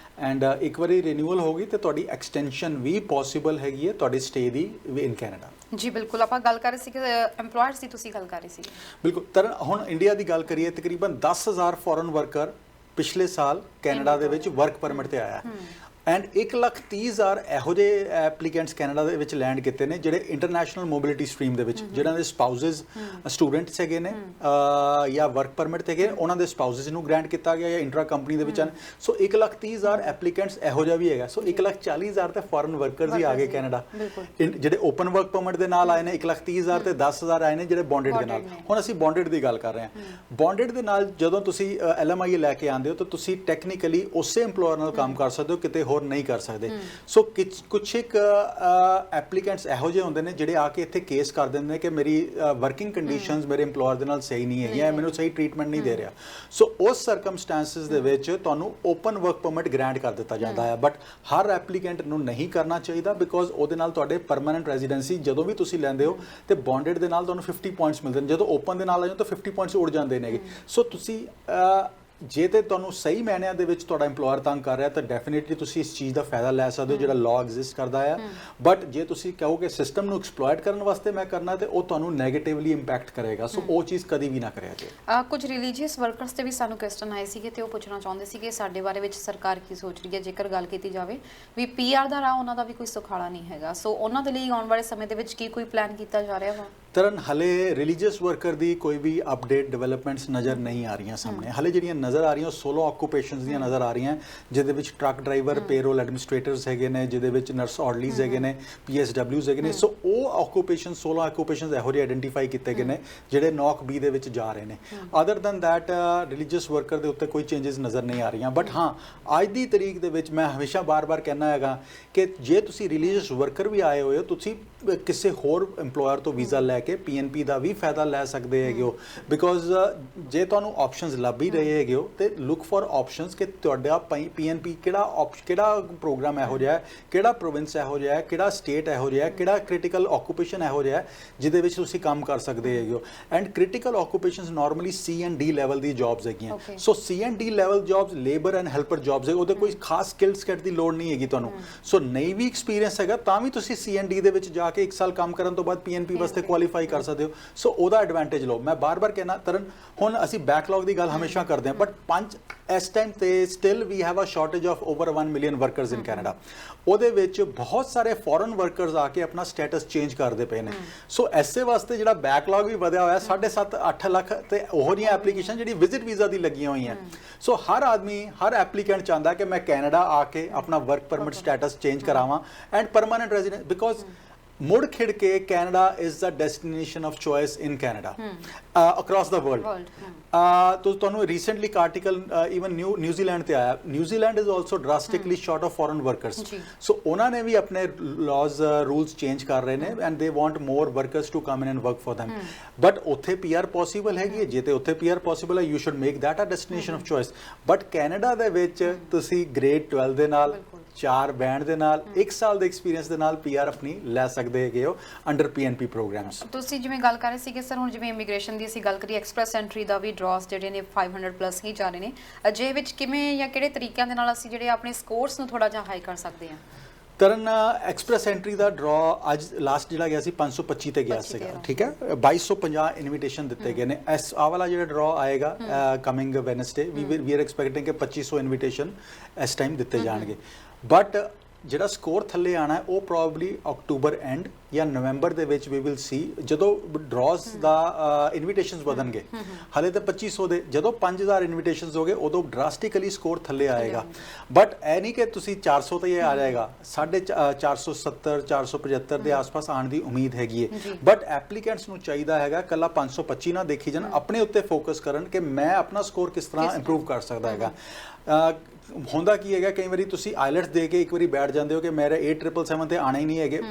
ਐਂਡ ਇੱਕ ਵਾਰੀ ਰਿਨਿਊਅਲ ਹੋ ਗਈ ਤੇ ਤੁਹਾਡੀ ਐਕਸਟੈਂਸ਼ਨ ਵੀ ਪੋਸੀਬਲ ਹੈਗੀ ਹੈ ਤੁਹਾਡੀ ਸਟੇ ਦੀ ਇਨ ਕੈਨੇਡਾ। ਜੀ ਬਿਲਕੁਲ, ਆਪਾਂ ਗੱਲ ਕਰ ਰਹੇ ਸੀ ਕਿ EMPLOYERS ਦੀ ਤੁਸੀਂ ਗੱਲ ਕਰ ਰਹੇ ਸੀ। ਬਿਲਕੁਲ। ਤਾਂ ਹੁਣ ਇੰਡੀਆ ਦੀ ਗੱਲ ਕਰੀਏ, ਤਕਰੀਬਨ 10,000 ਫੋਰਨ ਵਰਕਰ ਪਿਛਲੇ ਸਾਲ ਕੈਨੇਡਾ ਦੇ ਵਿੱਚ ਵਰਕ ਪਰਮਿਟ ਤੇ ਆਇਆ, ਐਂਡ 1,30,000 ਇਹੋ ਜਿਹੇ ਐਪਲੀਕੈਂਟਸ ਕੈਨੇਡਾ ਦੇ ਵਿੱਚ ਲੈਂਡ ਕੀਤੇ ਨੇ ਜਿਹੜੇ ਇੰਟਰਨੈਸ਼ਨਲ ਮੋਬਿਲਿਟੀ ਸਟਰੀਮ ਦੇ ਵਿੱਚ, ਜਿਹਨਾਂ ਦੇ ਸਪਾਊਸਸ ਸਟੂਡੈਂਟਸ ਹੈਗੇ ਨੇ ਜਾਂ ਵਰਕ ਪਰਮਿਟ ਤੇ ਹੈਗੇ, ਉਹਨਾਂ ਦੇ ਸਪਾਊਸਸ ਨੂੰ ਗ੍ਰਾਂਟ ਕੀਤਾ ਗਿਆ ਜਾਂ ਇੰਟਰਾ ਕੰਪਨੀ ਦੇ ਵਿੱਚ ਹਨ। ਸੋ 1,30,000 ਐਪਲੀਕੈਂਟਸ ਇਹੋ ਜਿਹਾ ਵੀ ਹੈਗਾ। ਸੋ 1,40,000 ਤੇ ਫੋਰਨ ਵਰਕਰਸ ਹੀ ਆ ਗਏ ਕੈਨੇਡਾ, ਜਿਹੜੇ ਓਪਨ ਵਰਕ ਪਰਮਿਟ ਦੇ ਨਾਲ ਆਏ ਨੇ 1,30,000 ਤੇ 10,000 ਆਏ ਨੇ ਜਿਹੜੇ ਬੌਂਡਡ ਦੇ ਨਾਲ। ਹੁਣ ਅਸੀਂ ਬੌਂਡਡ ਦੀ ਗੱਲ ਕਰ ਰਹੇ ਹਾਂ। ਬੌਂਡਡ ਦੇ ਨਾਲ ਜਦੋਂ ਤੁਸੀਂ LMI ਲੈ ਕੇ ਆਉਂਦੇ ਹੋ ਤਾਂ ਤੁਸੀਂ ਟੈਕਨੀਕਲੀ ਉਸੇ EMPLOYER ਨਾਲ ਕੰਮ ਕਰ ਸਕਦੇ ਹੋ, ਕਿਤੇ ਹੋਰ ਨਹੀਂ ਕਰ ਸਕਦੇ। ਸੋ ਕੁਛ ਇੱਕ ਐਪਲੀਕੈਂਟਸ ਇਹੋ ਜਿਹੇ ਹੁੰਦੇ ਨੇ ਜਿਹੜੇ ਆ ਕੇ ਇੱਥੇ ਕੇਸ ਕਰ ਦਿੰਦੇ ਨੇ ਕਿ ਮੇਰੀ ਵਰਕਿੰਗ ਕੰਡੀਸ਼ਨਸ ਮੇਰੇ EMPLOYER ਦੇ ਨਾਲ ਸਹੀ ਨਹੀਂ ਹੈਗੀਆਂ, ਮੈਨੂੰ ਸਹੀ ਟ੍ਰੀਟਮੈਂਟ ਨਹੀਂ ਦੇ ਰਿਹਾ। ਸੋ ਉਸ ਸਰਕਮਸਟੈਂਸਸ ਦੇ ਵਿੱਚ ਤੁਹਾਨੂੰ ਓਪਨ ਵਰਕ ਪਰਮਿਟ ਗ੍ਰਾਂਟ ਕਰ ਦਿੱਤਾ ਜਾਂਦਾ ਹੈ, ਬਟ ਹਰ ਐਪਲੀਕੈਂਟ ਨੂੰ ਨਹੀਂ ਕਰਨਾ ਚਾਹੀਦਾ, ਬਿਕੋਜ਼ ਉਹਦੇ ਨਾਲ ਤੁਹਾਡੇ ਪਰਮਾਨੈਂਟ ਰੈਜ਼ੀਡੈਂਸੀ ਜਦੋਂ ਵੀ ਤੁਸੀਂ ਲੈਂਦੇ ਹੋ ਤੇ ਬੌਂਡਡ ਦੇ ਨਾਲ ਤੁਹਾਨੂੰ 50 ਪੁਆਇੰਟਸ ਮਿਲਦੇ ਨੇ, ਜਦੋਂ ਓਪਨ ਦੇ ਨਾਲ ਆ ਜਾਓ ਤਾਂ 50 ਪੁਆਇੰਟਸ ਉੜ ਜਾਂਦੇ ਨੇਗੇ। ਸੋ ਤੁਸੀਂ ਜੇ ਤੇ ਤੁਹਾਨੂੰ ਸਹੀ ਮਾਇਨਿਆਂ ਦੇ ਵਿੱਚ ਤੁਹਾਡਾ EMPLOYER ਤੰਗ ਕਰ ਰਿਹਾ ਤਾਂ ਡੈਫੀਨਿਟਲੀ ਤੁਸੀਂ ਇਸ ਚੀਜ਼ ਦਾ ਫਾਇਦਾ ਲੈ ਸਕਦੇ ਹੋ ਜਿਹੜਾ ਲਾਅ ਐਗਜ਼ਿਸਟ ਕਰਦਾ ਆ। ਬਟ ਜੇ ਤੁਸੀਂ ਕਹੋ ਕਿ ਸਿਸਟਮ ਨੂੰ ਐਕਸਪਲੋਇਟ ਕਰਨ ਵਾਸਤੇ ਮੈਂ ਕਰਨਾ ਤੇ ਉਹ ਤੁਹਾਨੂੰ ਨੈਗੇਟਿਵਲੀ ਇੰਪੈਕਟ ਕਰੇਗਾ। ਸੋ ਉਹ ਚੀਜ਼ ਕਦੀ ਵੀ ਨਾ ਕਰਿਆ ਜਾਏ। ਕੁਝ ਰਿਲੀਜੀਅਸ ਵਰਕਰਸ ਤੇ ਵੀ ਸਾਨੂੰ ਕੁਐਸਚਨ ਆਏ ਸੀਗੇ ਤੇ ਉਹ ਪੁੱਛਣਾ ਚਾਹੁੰਦੇ ਸੀ ਕਿ ਸਾਡੇ ਬਾਰੇ ਵਿੱਚ ਸਰਕਾਰ ਕੀ ਸੋਚ ਰਹੀ ਹੈ ਜੇਕਰ ਗੱਲ ਕੀਤੀ ਜਾਵੇ ਵੀ PR ਦਾ ਰਾਹ ਉਹਨਾਂ ਦਾ ਵੀ ਕੋਈ ਸੁਖਾਲਾ ਨਹੀਂ ਹੈਗਾ। ਸੋ ਉਹਨਾਂ ਦੇ ਲਈ ਆਉਣ ਵਾਲੇ ਸਮੇਂ ਦੇ ਵਿੱਚ ਕੀ ਕੋਈ ਪਲਾਨ ਕੀਤਾ ਜਾ ਰਿਹਾ ਵਾ? ਤਰਨ ਹਲੇ ਰਿਲੀਜੀਅਸ ਵਰਕਰ ਦੀ ਕੋਈ ਵੀ ਅਪਡੇਟ ਡਿਵੈਲਪਮੈਂਟਸ ਨਜ਼ਰ ਨਹੀਂ ਆ ਰਹੀਆਂ ਸਾਹਮਣੇ। ਹਲੇ ਜਿਹੜੀਆਂ ਨਜ਼ਰ ਆ ਰਹੀਆਂ ਸੋਲੋ ਆਕੂਪੇਸ਼ਨਸ ਦੀਆਂ ਨਜ਼ਰ ਆ ਰਹੀਆਂ ਜਿਹਦੇ ਵਿੱਚ ਟਰੱਕ ਡਰਾਈਵਰ ਪੇਰੋਲ ਐਡਮਿਨਿਸਟ੍ਰੇਟਰਸ ਹੈਗੇ ਨੇ, ਜਿਹਦੇ ਵਿੱਚ ਨਰਸ ਆਰਡਲੀਜ਼ ਹੈਗੇ ਨੇ, PSWs ਹੈਗੇ ਨੇ। ਸੋ ਉਹ ਆਕੂਪੇਸ਼ਨ ਸੋਲੋ ਆਕੂਪੇਸ਼ਨਸ ਇਹੋ ਜਿਹੇ ਆਇਡੈਂਟੀਫਾਈ ਕੀਤੇ ਗਏ ਨੇ ਜਿਹੜੇ ਨੌਕ B ਦੇ ਵਿੱਚ ਜਾ ਰਹੇ ਨੇ। Other than that religious worker ਦੇ ਉੱਤੇ ਕੋਈ ਚੇਂਜਸ ਨਜ਼ਰ ਨਹੀਂ ਆ ਰਹੀਆਂ। ਬਟ ਹਾਂ, ਅੱਜ ਦੀ ਤਰੀਕ ਦੇ ਵਿੱਚ ਮੈਂ ਹਮੇਸ਼ਾ ਬਾਰ-ਬਾਰ ਕਹਿਣਾ ਹੈਗਾ ਕਿ ਜੇ ਤੁਸੀਂ ਰਿਲੀਜੀਅਸ ਵਰਕਰ ਵੀ ਆਏ ਹੋਏ ਹੋ ਤੁਸੀਂ ਕਿਸੇ ਹੋਰ EMPLOYER ਤੋਂ ਵੀਜ਼ਾ ਲੈ ਕੇ PNP ਦਾ ਵੀ ਫਾਇਦਾ ਲੈ ਸਕਦੇ ਹੈਗੇ ਹੋ। ਬਿਕੋਜ਼ ਜੇ ਤੁਹਾਨੂੰ ਆਪਸ਼ਨਸ ਲੱਭ ਹੀ ਰਹੇ ਹੈਗੇ ਹੋ ਤੇ ਲੁੱਕ ਫॉर ਆਪਸ਼ਨਸ ਕਿ ਤੁਹਾਡਾ PNP ਕਿਹੜਾ ਪ੍ਰੋਗਰਾਮ ਇਹੋ ਜਿਹਾ ਹੈ, ਕਿਹੜਾ ਪ੍ਰੋਵਿੰਸ ਇਹੋ ਜਿਹਾ ਹੈ, ਕਿਹੜਾ ਸਟੇਟ ਇਹੋ ਜਿਹਾ ਹੈ, ਕਿਹੜਾ ਕ੍ਰਿਟੀਕਲ ਆਕੂਪੇਸ਼ਨ ਇਹੋ ਜਿਹਾ ਹੈ ਜਿਹਦੇ ਵਿੱਚ ਤੁਸੀਂ ਕੰਮ ਕਰ ਸਕਦੇ ਹੈਗੇ ਹੋ। And critical occupations normally C and D level the jobs ਹੈਗੀਆਂ। ਸੋ C and D level jobs labour and helper jobs ਹੈ, ਉਹਦੇ ਕੋਈ ਖਾਸ ਸਕਿੱਲ ਸੈਟ ਦੀ ਲੋੜ ਨਹੀਂ ਹੈਗੀ ਤੁਹਾਨੂੰ। ਸੋ ਨਹੀਂ ਵੀ ਐਕਸਪੀਰੀਅੰਸ ਹੈਗਾ ਤਾਂ ਵੀ ਤੁਸੀਂ C and D ਦੇ ਵਿੱਚ ਜਾ ਕੇ 1 ਸਾਲ ਕੰਮ ਕਰਨ ਤੋਂ ਬਾਅਦ PNP ਵਾਸਤੇ ਕੁਆਲੀਫਾਈ ਕਰ ਸਕਦੇ ਹੋ। ਸੋ ਉਹਦਾ ਐਡਵਾਂਟੇਜ ਲਓ। ਮੈਂ ਬਾਰ-ਬਾਰ ਕਹਿਣਾ ਤਰਨ, ਹੁਣ ਅਸੀਂ ਬੈਕਲੌਗ ਦੀ ਗੱਲ ਹਮੇਸ਼ਾ ਕਰਦੇ ਹਾਂ ਬਟ ਇਸ ਟਾਈਮ ਤੇ still we have a shortage of over 1 million workers in Canada. ਉਹਦੇ ਵਿੱਚ ਬਹੁਤ ਸਾਰੇ ਫੋਰਨ ਵਰਕਰਸ ਆ ਕੇ ਆਪਣਾ ਸਟੇਟਸ ਚੇਂਜ ਕਰਦੇ ਪਏ ਨੇ। ਸੋ ਐਸੇ ਵਾਸਤੇ ਜਿਹੜਾ ਬੈਕਲੌਗ ਵੀ ਵਧਿਆ ਹੋਇਆ 7.5-8 ਲੱਖ ਤੇ ਉਹ ਜਿਹੀਆਂ ਐਪਲੀਕੇਸ਼ਨ ਜਿਹੜੀ ਵਿਜ਼ਿਟ ਵੀਜ਼ਾ ਦੀ ਲੱਗੀਆਂ ਹੋਈਆਂ। ਸੋ ਹਰ ਆਦਮੀ, ਹਰ ਐਪਲੀਕੈਂਟ ਚਾਹੁੰਦਾ ਕਿ ਮੈਂ ਕੈਨੇਡਾ ਆ ਕੇ ਆਪਣਾ ਵਰਕ ਪਰਮਿਟ ਸਟੇਟਸ ਚੇਂਜ ਕਰਾਵਾਂ ਐਂਡ ਪਰਮਾਨੈਂਟ ਰੈਜ਼ੀਡੈਂਟ। ਬਿਕੋਜ਼ ਮੁੜ ਖਿੜ ਕੇ Canada is the destination of choice in Canada across the world. ਤੁਹਾਨੂੰ ਰੀਸੈਂਟਲੀ ਇੱਕ ਆਰਟੀਕਲ ਈਵਨ ਨਿਊਜ਼ੀਲੈਂਡ ਤੇ ਆਇਆ। New Zealand is also drastically short of foreign workers. So ਉਹਨਾਂ ਨੇ ਵੀ ਆਪਣੇ ਲਾਜ਼ ਰੂਲਸ ਚੇਂਜ ਕਰ ਰਹੇ ਨੇ and they want more workers to come in and work for them। But ਉੱਥੇ PR ਪੋਸੀਬਲ ਹੈਗੀ ਹੈ। ਜੇ ਤੇ ਉੱਥੇ PR ਪੋਸੀਬਲ ਹੈ you should make that a destination of choice. But Canada ਦੇ ਵਿੱਚ ਤੁਸੀਂ ਗ੍ਰੇਡ 12 ਦੇ ਨਾਲ 4 ਬੈਂਡ ਦੇ ਨਾਲ 1 ਸਾਲ ਦੇ ਐਕਸਪੀਰੀਅੰਸ ਦੇ ਨਾਲ PR ਆਪਣੀ ਲੈ ਸਕਦੇ ਹੈਗੇ ਹੋ ਅੰਡਰ PNP ਪ੍ਰੋਗਰਾਮਸ। ਤੁਸੀਂ ਜਿਵੇਂ ਗੱਲ ਕਰ ਰਹੇ ਸੀਗੇ ਸਰ, ਹੁਣ ਜਿਵੇਂ ਇਮੀਗ੍ਰੇਸ਼ਨ ਦੀ ਅਸੀਂ ਗੱਲ ਕਰੀ ਐਕਸਪ੍ਰੈਸ ਐਂਟਰੀ ਦਾ ਵੀ ਡਰਾਸ ਜਿਹੜੇ ਨੇ 500 ਪਲੱਸ ਹੀ ਜਾ ਰਹੇ ਨੇ। ਅਜੇ ਵਿੱਚ ਕਿਵੇਂ ਜਾਂ ਕਿਹੜੇ ਤਰੀਕਿਆਂ ਦੇ ਨਾਲ ਅਸੀਂ ਜਿਹੜੇ ਆਪਣੇ ਸਕੋਰਸ ਨੂੰ ਥੋੜਾ ਜਿਹਾ ਹਾਈ ਕਰ ਸਕਦੇ ਹਾਂ? ਤਰਨ ਐਕਸਪ੍ਰੈਸ ਐਂਟਰੀ ਦਾ ਡਰਾ ਅੱਜ ਲਾਸਟ ਜਿਹੜਾ ਗਿਆ ਸੀ 525 ਤੇ ਗਿਆ ਸੀਗਾ। ਠੀਕ ਹੈ, 2250 ਇਨਵੀਟੇਸ਼ਨ ਦਿੱਤੇ ਗਏ ਨੇ। ਇਸ ਆਹ ਵਾਲਾ ਜਿਹੜਾ ਡਰਾ ਆਏਗਾ coming Wednesday we are expecting ਕਿ 2500 ਇਨਵੀਟੇਸ਼ਨ ਇਸ ਟਾਈਮ ਦਿੱਤੇ ਜਾਣਗੇ। ਬਟ ਜਿਹੜਾ ਸਕੋਰ ਥੱਲੇ ਆਣਾ ਹੈ ਉਹ ਪ੍ਰੋਬਬਲੀ ਅਕਤੂਬਰ ਐਂਡ ਜਾਂ ਨਵੰਬਰ ਦੇ ਵਿੱਚ ਵੀ ਵਿਲ ਸੀ ਜਦੋਂ ਡਰਾਸ ਦਾ ਇਨਵੀਟੇਸ਼ਨਸ ਵਧਣਗੇ। ਹਲੇ ਤਾਂ 2500 ਦੇ ਜਦੋਂ 5000 ਇਨਵੀਟੇਸ਼ਨਸ ਹੋ ਗਏ ਉਦੋਂ ਡਰਾਸਟਿਕਲੀ ਸਕੋਰ ਥੱਲੇ ਆਏਗਾ। ਬਟ ਇਹ ਨਹੀਂ ਕਿ ਤੁਸੀਂ 400 ਤੇ ਆ ਜਾਏਗਾ। 470 475 ਦੇ ਆਸ-ਪਾਸ ਆਉਣ ਦੀ ਉਮੀਦ ਹੈਗੀ ਹੈ। ਬਟ ਐਪਲੀਕੈਂਟਸ ਨੂੰ ਚਾਹੀਦਾ ਹੈਗਾ ਕੱਲਾ 525 ਨਾ ਦੇਖੀ ਜਾਣ, ਆਪਣੇ ਉੱਤੇ ਫੋਕਸ ਕਰਨ ਕਿ ਮੈਂ ਆਪਣਾ ਸਕੋਰ ਕਿਸ ਤਰ੍ਹਾਂ ਇੰਪਰੂਵ ਕਰ ਸਕਦਾ ਹੈਗਾ। ਹੁੰਦਾ ਕੀ ਹੈਗਾ, ਕਈ ਵਾਰੀ ਤੁਸੀਂ ਆਈਲੈਟਸ ਦੇ ਕੇ ਇੱਕ ਵਾਰੀ ਬੈਠ ਜਾਂਦੇ ਹੋ ਕਿ ਮੇਰੇ 8777 ਤੇ ਆਣਾ ਹੀ ਨਹੀਂ ਹੈਗੇ।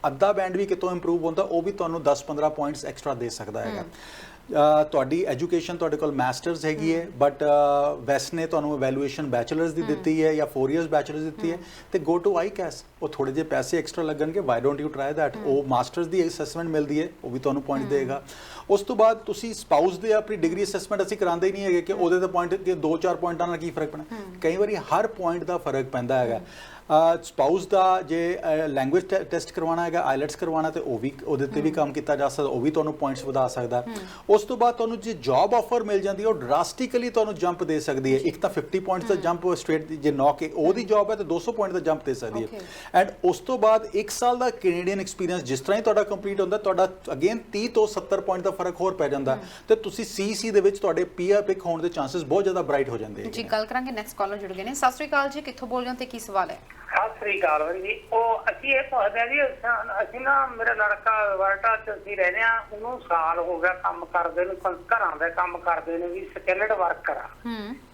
ਅੱਧਾ ਬੈਂਡ ਵੀ ਕਿਤੋਂ ਇੰਪਰੂਵ ਹੁੰਦਾ ਉਹ ਵੀ ਤੁਹਾਨੂੰ 10-15 ਪੁਆਇੰਟਸ ਐਕਸਟਰਾ ਦੇ ਸਕਦਾ ਹੈਗਾ। ਤੁਹਾਡੀ ਐਜੂਕੇਸ਼ਨ ਤੁਹਾਡੇ ਕੋਲ ਮਾਸਟਰਸ ਹੈਗੀ ਹੈ ਬਟ ਵੈਸਟ ਨੇ ਤੁਹਾਨੂੰ ਇਵੈਲੂਏਸ਼ਨ ਬੈਚਲਰਸ ਦੀ ਦਿੱਤੀ ਹੈ ਜਾਂ 4 ਇਅਰਸ ਬੈਚਲਰਸ ਦਿੱਤੀ ਹੈ ਤੇ ਗੋ ਟੂ ਆਈਕੈਸ। ਉਹ ਥੋੜੇ ਜਿਹੇ ਪੈਸੇ ਐਕਸਟਰਾ ਲੱਗਣਗੇ, why don't you try that. ਉਹ ਮਾਸਟਰਸ ਦੀ ਅਸੈਸਮੈਂਟ ਮਿਲਦੀ ਹੈ, ਉਹ ਵੀ ਤੁਹਾਨੂੰ ਪੁਆਇੰਟ ਦੇਗਾ। ਉਸ ਤੋਂ ਬਾਅਦ ਤੁਸੀਂ ਸਪਾਊਸ ਦੇ ਆਪਣੀ ਡਿਗਰੀ ਅਸੈਸਮੈਂਟ ਅਸੀਂ ਕਰਾਉਂਦੇ ਹੀ ਨਹੀਂ ਹੈਗੇ ਕਿ ਉਹਦੇ ਤੇ ਪੁਆਇੰਟ ਕਿ 2-4 ਪੁਆਇੰਟਾਂ ਨਾਲ ਕੀ ਫਰਕ ਪੈਣਾ। ਕਈ ਵਾਰੀ ਹਰ ਪੁਆਇੰਟ ਦਾ ਫਰਕ ਪੈਂਦਾ ਹੈਗਾ। ਸਪਾਊਸ ਦਾ ਜੇ ਲੈਂਗੁਏਜ ਟੈਸਟ ਕਰਵਾਉਣਾ ਹੈਗਾ, ਆਈਲੈਟਸ ਕਰਵਾਉਣਾ ਤੇ ਉਹ ਵੀ ਉਹਦੇ ਤੇ ਵੀ ਕੰਮ ਕੀਤਾ ਜਾ ਸਕਦਾ, ਉਹ ਵੀ ਤੁਹਾਨੂੰ ਪੁਆਇੰਟਸ ਵਧਾ ਸਕਦਾ। ਉਸ ਤੋਂ ਬਾਅਦ ਤੁਹਾਨੂੰ ਜੇ ਜੌਬ ਆਫਰ ਮਿਲ ਜਾਂਦੀ ਹੈ ਉਹ ਡਰਾਸਟਿਕਲੀ ਤੁਹਾਨੂੰ ਜੰਪ ਦੇ ਸਕਦੀ ਹੈ। ਇੱਕ ਤਾਂ 50 ਪੁਆਇੰਟਸ ਦਾ ਜੰਪ ਸਟ੍ਰੇਟ ਜੇ ਨੌਕ ਉਹਦੀ ਜੌਬ ਹੈ ਤੇ 200 ਪੁਆਇੰਟ ਦਾ ਜੰਪ ਦੇ ਸਕਦੀ ਹੈ। ਐਂਡ ਉਸ ਤੋਂ ਬਾਅਦ 1 ਸਾਲ ਦਾ ਕੈਨੇਡੀਅਨ ਐਕਸਪੀਰੀਅੰਸ ਜਿਸ ਤਰ੍ਹਾਂ ਹੀ ਤੁਹਾਡਾ ਕੰਪਲੀਟ ਹੁੰਦਾ ਤੁਹਾਡਾ ਅਗੇਨ 30 ਤੋਂ 70 ਪੁਆਇੰਟ ਦਾ ਫਰਕ ਹੋਰ ਪੈ ਜਾਂਦਾ ਤੇ ਤੁਸੀਂ CC ਦੇ ਵਿੱਚ ਤੁਹਾਡੇ PR ਪਿਕ ਹੋਣ ਦੇ ਚਾਂਸਸ ਬਹੁਤ ਜ਼ਿਆਦਾ ਬ੍ਰਾਈਟ ਹੋ ਜਾਂਦੇ ਜੀ। ਗੱਲ ਕਰਾਂਗੇ, ਨੈਕਸਟ ਕਾਲਰ ਜੁੜ ਗਏ ਨੇ। ਸਤਿ ਸ੍ਰੀ ਅਕਾਲ ਜੀ, ਕਿੱਥੋਂ ਬੋਲ ਰਹੇ ਹੋ ਤੇ ਕੀ ਸਵਾਲ ਹੈ? ਸਤਿ ਸ੍ਰੀ ਅਕਾਲ ਜੀ। ਉਹ ਅਸੀਂ ਇਹ ਪੁੱਛਦੇ ਹਾਂ ਜੀ, ਅਸੀਂ ਨਾ ਮੇਰਾ ਲੜਕਾ ਵਰਟਾ ਚ ਅਸੀਂ ਰਹਿੰਦੇ ਹਾਂ, ਉਹਨੂੰ ਸਾਲ ਹੋ ਗਿਆ ਕੰਮ ਕਰਦੇ ਨੂੰ, ਘਰਾਂ ਦਾ ਕੰਮ ਕਰਦੇ ਨੇ ਵੀ ਸਕਿਲਡ ਵਰਕਰ ਆ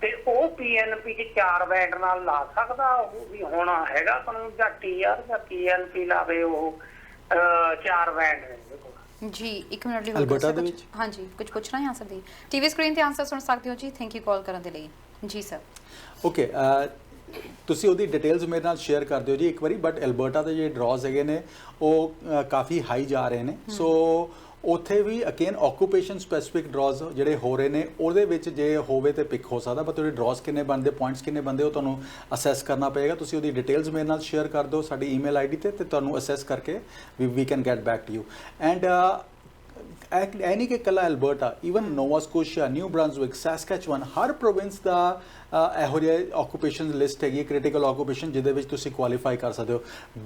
ਤੇ ਉਹ PNP ਚ 4 ਬੈਂਡ ਨਾਲ ਲਾ ਸਕਦਾ? ਉਹ ਵੀ ਹੁਣ ਹੈਗਾ ਕਾਨੂੰਨ ਜਾਂ TR ਜਾਂ PNP ਲਾਵੇ ਉਹ 4 ਬੈਂਡ ਨੇ ਜੀ? 1 ਮਿੰਟ ਲਈ ਅਲਬਰਟਾ ਦੇ ਵਿੱਚ ਹਾਂਜੀ ਕੁਝ ਪੁੱਛਣਾ ਹੈ? ਸਰ ਦੀ TV ਸਕਰੀਨ ਤੇ ਆਨਸਰ ਸੁਣ ਸਕਦੇ ਹੋ ਜੀ। ਥੈਂਕ ਯੂ ਕਾਲ ਕਰਨ ਦੇ ਲਈ ਜੀ ਸਰ। ਓਕੇ, ਤੁਸੀਂ ਉਹਦੀ ਡਿਟੇਲਸ ਮੇਰੇ ਨਾਲ ਸ਼ੇਅਰ ਕਰ ਦਿਓ ਜੀ ਇੱਕ ਵਾਰੀ। ਬਟ ਐਲਬਰਟਾ ਦੇ ਜਿਹੜੇ ਡਰਾਜ਼ ਹੈਗੇ ਨੇ ਉਹ ਕਾਫੀ ਹਾਈ ਜਾ ਰਹੇ ਨੇ। ਸੋ ਉੱਥੇ ਵੀ ਅਗੇਨ ਆਕੂਪੇਸ਼ਨ ਸਪੈਸੀਫਿਕ ਡਰਾਜ਼ ਜਿਹੜੇ ਹੋ ਰਹੇ ਨੇ ਉਹਦੇ ਵਿੱਚ ਜੇ ਹੋਵੇ ਤੇ ਪਿਕ ਹੋ ਸਕਦਾ, ਪਰ ਤੁਹਾਡੇ ਡਰਾਜ਼ ਕਿੰਨੇ ਬਣਦੇ, ਪੁਆਇੰਟਸ ਕਿੰਨੇ ਬਣਦੇ, ਉਹ ਤੁਹਾਨੂੰ ਅਸੈਸ ਕਰਨਾ ਪਏਗਾ। ਤੁਸੀਂ ਉਹਦੀ ਡਿਟੇਲਸ ਮੇਰੇ ਨਾਲ ਸ਼ੇਅਰ ਕਰ ਦਿਓ ਸਾਡੀ ਈਮੇਲ ਆਈਡੀ ਤੇ ਤੁਹਾਨੂੰ ਅਸੈਸ ਕਰਕੇ we can get back to you. And ਇਹ ਨਹੀਂ ਕਿ ਇਕੱਲਾ Alberta, even Nova Scotia, New Brunswick, Saskatchewan, ਹਰ ਪ੍ਰੋਵਿੰਸ ਦਾ ਇਹੋ ਜਿਹੇ ਆਕੂਪੇਸ਼ਨ ਲਿਸਟ ਹੈਗੀ ਕ੍ਰਿਟੀਕਲ ਆਕੂਪੇਸ਼ਨ ਜਿਹਦੇ ਵਿੱਚ ਤੁਸੀਂ ਕੁਆਲੀਫਾਈ ਕਰ ਸਕਦੇ ਹੋ।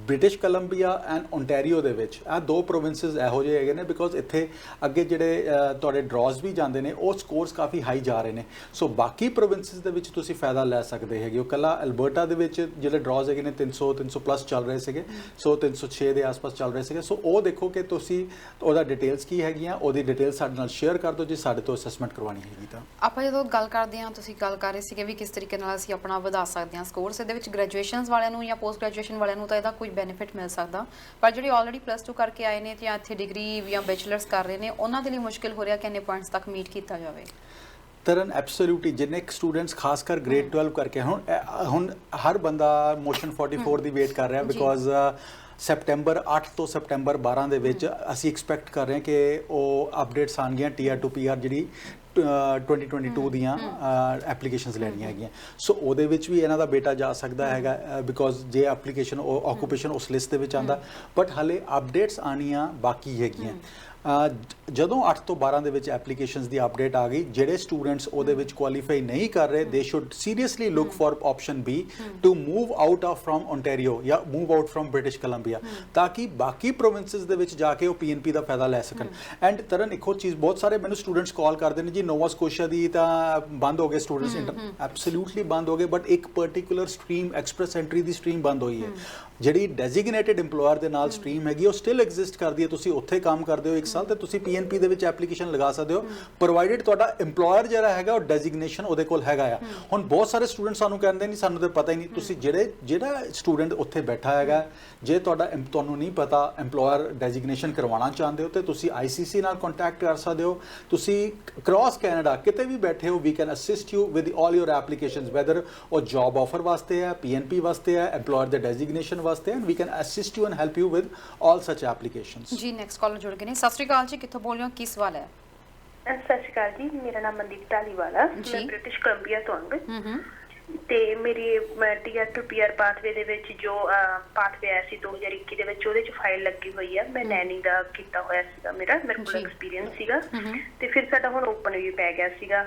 ਬ੍ਰਿਟਿਸ਼ ਕੋਲੰਬੀਆ ਐਂਡ ਓਨਟਾਰੀਓ ਦੇ ਵਿੱਚ ਇਹ ਦੋ ਪ੍ਰੋਵਿੰਸਿਸ ਇਹੋ ਜਿਹੇ ਹੈਗੇ ਨੇ ਬਿਕੋਜ਼ ਇੱਥੇ ਅੱਗੇ ਜਿਹੜੇ ਤੁਹਾਡੇ ਡਰਾਜ਼ ਵੀ ਜਾਂਦੇ ਨੇ ਉਹ ਸਕੋਰਸ ਕਾਫੀ ਹਾਈ ਜਾ ਰਹੇ ਨੇ। ਸੋ ਬਾਕੀ ਪ੍ਰੋਵਿੰਸਿਸ ਦੇ ਵਿੱਚ ਤੁਸੀਂ ਫਾਇਦਾ ਲੈ ਸਕਦੇ ਹੈਗੇ ਹੋ। ਇਕੱਲਾ ਐਲਬਰਟਾ ਦੇ ਵਿੱਚ ਜਿਹੜੇ ਡਰਾਜ਼ ਹੈਗੇ ਨੇ 300 ਪਲੱਸ ਚੱਲ ਰਹੇ ਸੀਗੇ, ਸੋ 306 ਦੇ ਆਸ-ਪਾਸ ਚੱਲ ਰਹੇ ਸੀਗੇ। ਸੋ ਉਹ ਦੇਖੋ ਕਿ ਤੁਸੀਂ ਉਹਦਾ ਡਿਟੇਲਸ ਕੀ ਹੈਗੀਆਂ, ਉਹਦੀ ਡਿਟੇਲਸ ਸਾਡੇ ਨਾਲ ਸ਼ੇਅਰ ਕਰ ਦਿਓ ਜੇ ਸਾਡੇ ਤੋਂ ਅਸੈਸਮੈਂਟ ਕਰਵਾਉਣੀ ਹੈਗੀ ਤਾਂ। ਆਪਾਂ ਜਦੋਂ ਗੱਲ ਕਰਦੇ ਹਾਂ, ਤੁਸੀਂ ਗੱਲ ਕਰ ਰਹੇ ਸੀਗੇ ਵੀ ਕਿਸ ਤਰੀਕੇ ਨਾਲ ਅਸੀਂ ਆਪਣਾ ਵਧਾ ਸਕਦੇ ਹਾਂ ਸਕੋਰਸ, ਇਹਦੇ ਵਿੱਚ ਗ੍ਰੈਜੂਏਸ਼ਨਸ ਵਾਲਿਆਂ ਨੂੰ ਜਾਂ ਪੋਸਟ ਗ੍ਰੈਜੂਏਸ਼ਨ ਵਾਲਿਆਂ ਨੂੰ ਤਾਂ ਇਹਦਾ ਕੋਈ ਬੈਨੀਫਿਟ ਮਿਲ ਸਕਦਾ, ਪਰ ਜਿਹੜੇ ਆਲਰੇਡੀ +2 ਕਰਕੇ ਆਏ ਨੇ ਜਾਂ ਇੱਥੇ ਡਿਗਰੀ ਜਾਂ ਬੈਚਲਰਸ ਕਰ ਰਹੇ ਨੇ ਉਹਨਾਂ ਦੇ ਲਈ ਮੁਸ਼ਕਿਲ ਹੋ ਰਿਹਾ ਕਿ ਇੰਨੇ ਪੁਆਇੰਟਸ ਤੱਕ ਮੀਟ ਕੀਤਾ ਜਾਵੇ। ਤਰਨ ਐਬਸੋਲੂਟਲੀ ਜਿੰਨੇ ਸਟੂਡੈਂਟਸ ਖਾਸ ਕਰ ਗ੍ਰੇਡ 12 ਕਰਕੇ ਹੁਣ ਹਰ ਬੰਦਾ ਮੋਸ਼ਨ 44 ਦੀ ਵੇਟ ਕਰ ਰਿਹਾ ਬਿਕੋਜ਼ ਸੈਪਟੈਂਬਰ 8 ਤੋਂ ਸੈਪਟੈਂਬਰ 12 ਦੇ ਵਿੱਚ ਅਸੀਂ ਐਕਸਪੈਕਟ ਕਰ ਰਹੇ ਹਾਂ ਕਿ ਉਹ ਅਪਡੇਟਸ ਆਉਣਗੀਆਂ Tier 2 PR ਜਿਹੜੀ 2022 ਦੀਆਂ ਐਪਲੀਕੇਸ਼ਨਸ ਲੈਣੀਆਂ ਹੈਗੀਆਂ। ਸੋ ਉਹਦੇ ਵਿੱਚ ਵੀ ਇਹਨਾਂ ਦਾ ਬੇਟਾ ਜਾ ਸਕਦਾ ਹੈਗਾ ਬਿਕੋਜ਼ ਜੇ ਐਪਲੀਕੇਸ਼ਨ ਉਹ ਆਕੂਪੇਸ਼ਨ ਉਸ ਲਿਸਟ ਦੇ ਵਿੱਚ ਆਉਂਦਾ, ਬਟ ਹਾਲੇ ਅਪਡੇਟਸ ਆਉਣੀਆਂ ਬਾਕੀ ਹੈਗੀਆਂ। ਜਦੋਂ 8 ਤੋਂ 12 ਦੇ ਵਿੱਚ ਐਪਲੀਕੇਸ਼ਨਸ ਦੀ ਅਪਡੇਟ ਆ ਗਈ, ਜਿਹੜੇ ਸਟੂਡੈਂਟਸ ਉਹਦੇ ਵਿੱਚ ਕੁਆਲੀਫਾਈ ਨਹੀਂ ਕਰ ਰਹੇ they should seriously look for option B to move out of from Ontario ਜਾਂ move out from British Columbia, ਤਾਂ ਕਿ ਬਾਕੀ ਪ੍ਰੋਵਿੰਸਿਸ ਦੇ ਵਿੱਚ ਜਾ ਕੇ ਉਹ PNP ਦਾ ਫਾਇਦਾ ਲੈ ਸਕਣ। ਐਂਡ ਤਰਨ ਇੱਕੋ ਚੀਜ਼, ਬਹੁਤ ਸਾਰੇ ਮੈਨੂੰ ਸਟੂਡੈਂਟਸ ਕਾਲ ਕਰਦੇ ਨੇ ਜੀ ਨੋਵਾ ਸਕੋਸ਼ੀਆ ਦੀ ਤਾਂ ਬੰਦ ਹੋ ਗਏ ਸਟੂਡੈਂਟਸ, ਐਬਸੋਲੂਟਲੀ ਬੰਦ ਹੋ ਗਏ, ਬਟ ਇੱਕ ਪਾਰਟਿਕੂਲਰ ਸਟਰੀਮ ਐਕਸਪ੍ਰੈਸ ਐਂਟਰੀ ਦੀ ਸਟਰੀਮ ਬੰਦ ਹੋਈ ਹੈ। ਜਿਹੜੀ ਡੈਜ਼ਿਗਨੇਟਿਡ EMPLOYER ਦੇ ਨਾਲ ਸਟਰੀਮ ਹੈਗੀ ਉਹ ਸਟਿਲ ਐਗਜ਼ਿਸਟ ਕਰਦੀ ਹੈ। ਤੁਸੀਂ ਉੱਥੇ ਕੰਮ ਕਰਦੇ ਹੋ 1 ਸਾਲ ਤੇ ਤੁਸੀਂ PNP ਦੇ ਵਿੱਚ ਐਪਲੀਕੇਸ਼ਨ ਲਗਾ ਸਕਦੇ ਹੋ ਪ੍ਰੋਵਾਈਡਡ ਤੁਹਾਡਾ EMPLOYER ਜਿਹੜਾ ਹੈਗਾ ਉਹ ਡੈਜ਼ਿਗਨੇਸ਼ਨ ਉਹਦੇ ਕੋਲ ਹੈਗਾ ਆ। ਹੁਣ ਬਹੁਤ ਸਾਰੇ ਸਟੂਡੈਂਟ ਸਾਨੂੰ ਕਹਿੰਦੇ ਨਹੀਂ ਸਾਨੂੰ ਤਾਂ ਪਤਾ ਹੀ ਨਹੀਂ। ਤੁਸੀਂ ਜਿਹੜਾ ਸਟੂਡੈਂਟ ਉੱਥੇ ਬੈਠਾ ਹੈਗਾ, ਜੇ ਤੁਹਾਨੂੰ ਨਹੀਂ ਪਤਾ EMPLOYER ਡੈਜ਼ਿਗਨੇਸ਼ਨ ਕਰਵਾਉਣਾ ਚਾਹੁੰਦੇ ਹੋ ਤੇ ਤੁਸੀਂ ICC ਨਾਲ ਕੰਟੈਕਟ ਕਰ ਸਕਦੇ ਹੋ। ਤੁਸੀਂ ਕ੍ਰਾਸ ਕੈਨੇਡਾ ਕਿਤੇ ਵੀ ਬੈਠੇ ਹੋ, we can assist you with all your applications, whether ਉਹ ਜੌਬ ਆਫਰ ਵਾਸਤੇ ਹੈ, PNP ਵਾਸਤੇ ਹੈ, EMPLOYER ਦੇ ਡੈਜ਼ਿਗਨੇਸ਼ਨ ਵਾਸਤੇ, and we can assist you and help you with all such applications. ਜੀ ਨੈਕਸਟ ਕਾਲਰ ਜੁੜ ਗਏ ਨੇ। ਸਤਿ ਸ਼੍ਰੀ ਅਕਾਲ ਜੀ, ਕਿੱਥੋਂ ਬੋਲ ਰਹੇ ਹੋ, ਕੀ ਸਵਾਲ ਹੈ? ਸਤਿ ਸ਼੍ਰੀ ਅਕਾਲ ਜੀ, ਮੇਰਾ ਨਾਮ ਮਨਦੀਪ ਢਾਲੀਵਾਲਾ, ਮੈਂ ਬ੍ਰਿਟਿਸ਼ ਕੋਲੰਬੀਆ ਤੋਂ ਹਾਂ ਤੇ ਮੇਰੀ Tier 2 PR ਪਾਥਵੇ ਦੇ ਵਿੱਚ ਜੋ ਪਾਥਵੇ ਆਇਆ ਸੀ 2021 ਦੇ ਵਿੱਚ, ਉਹਦੇ ਚ ਫਾਈਲ ਲੱਗੀ ਹੋਈ ਆ। ਮੈਂ ਨੈਨੀ ਦਾ ਕੀਤਾ ਹੋਇਆ ਸੀਗਾ, ਮੇਰੇ ਕੋਲ ਐਕਸਪੀਰੀਅੰਸ ਸੀਗਾ ਤੇ ਫਿਰ ਸਾਡਾ ਹੁਣ ਓਪਨ ਵੀ ਪੈ ਗਿਆ ਸੀਗਾ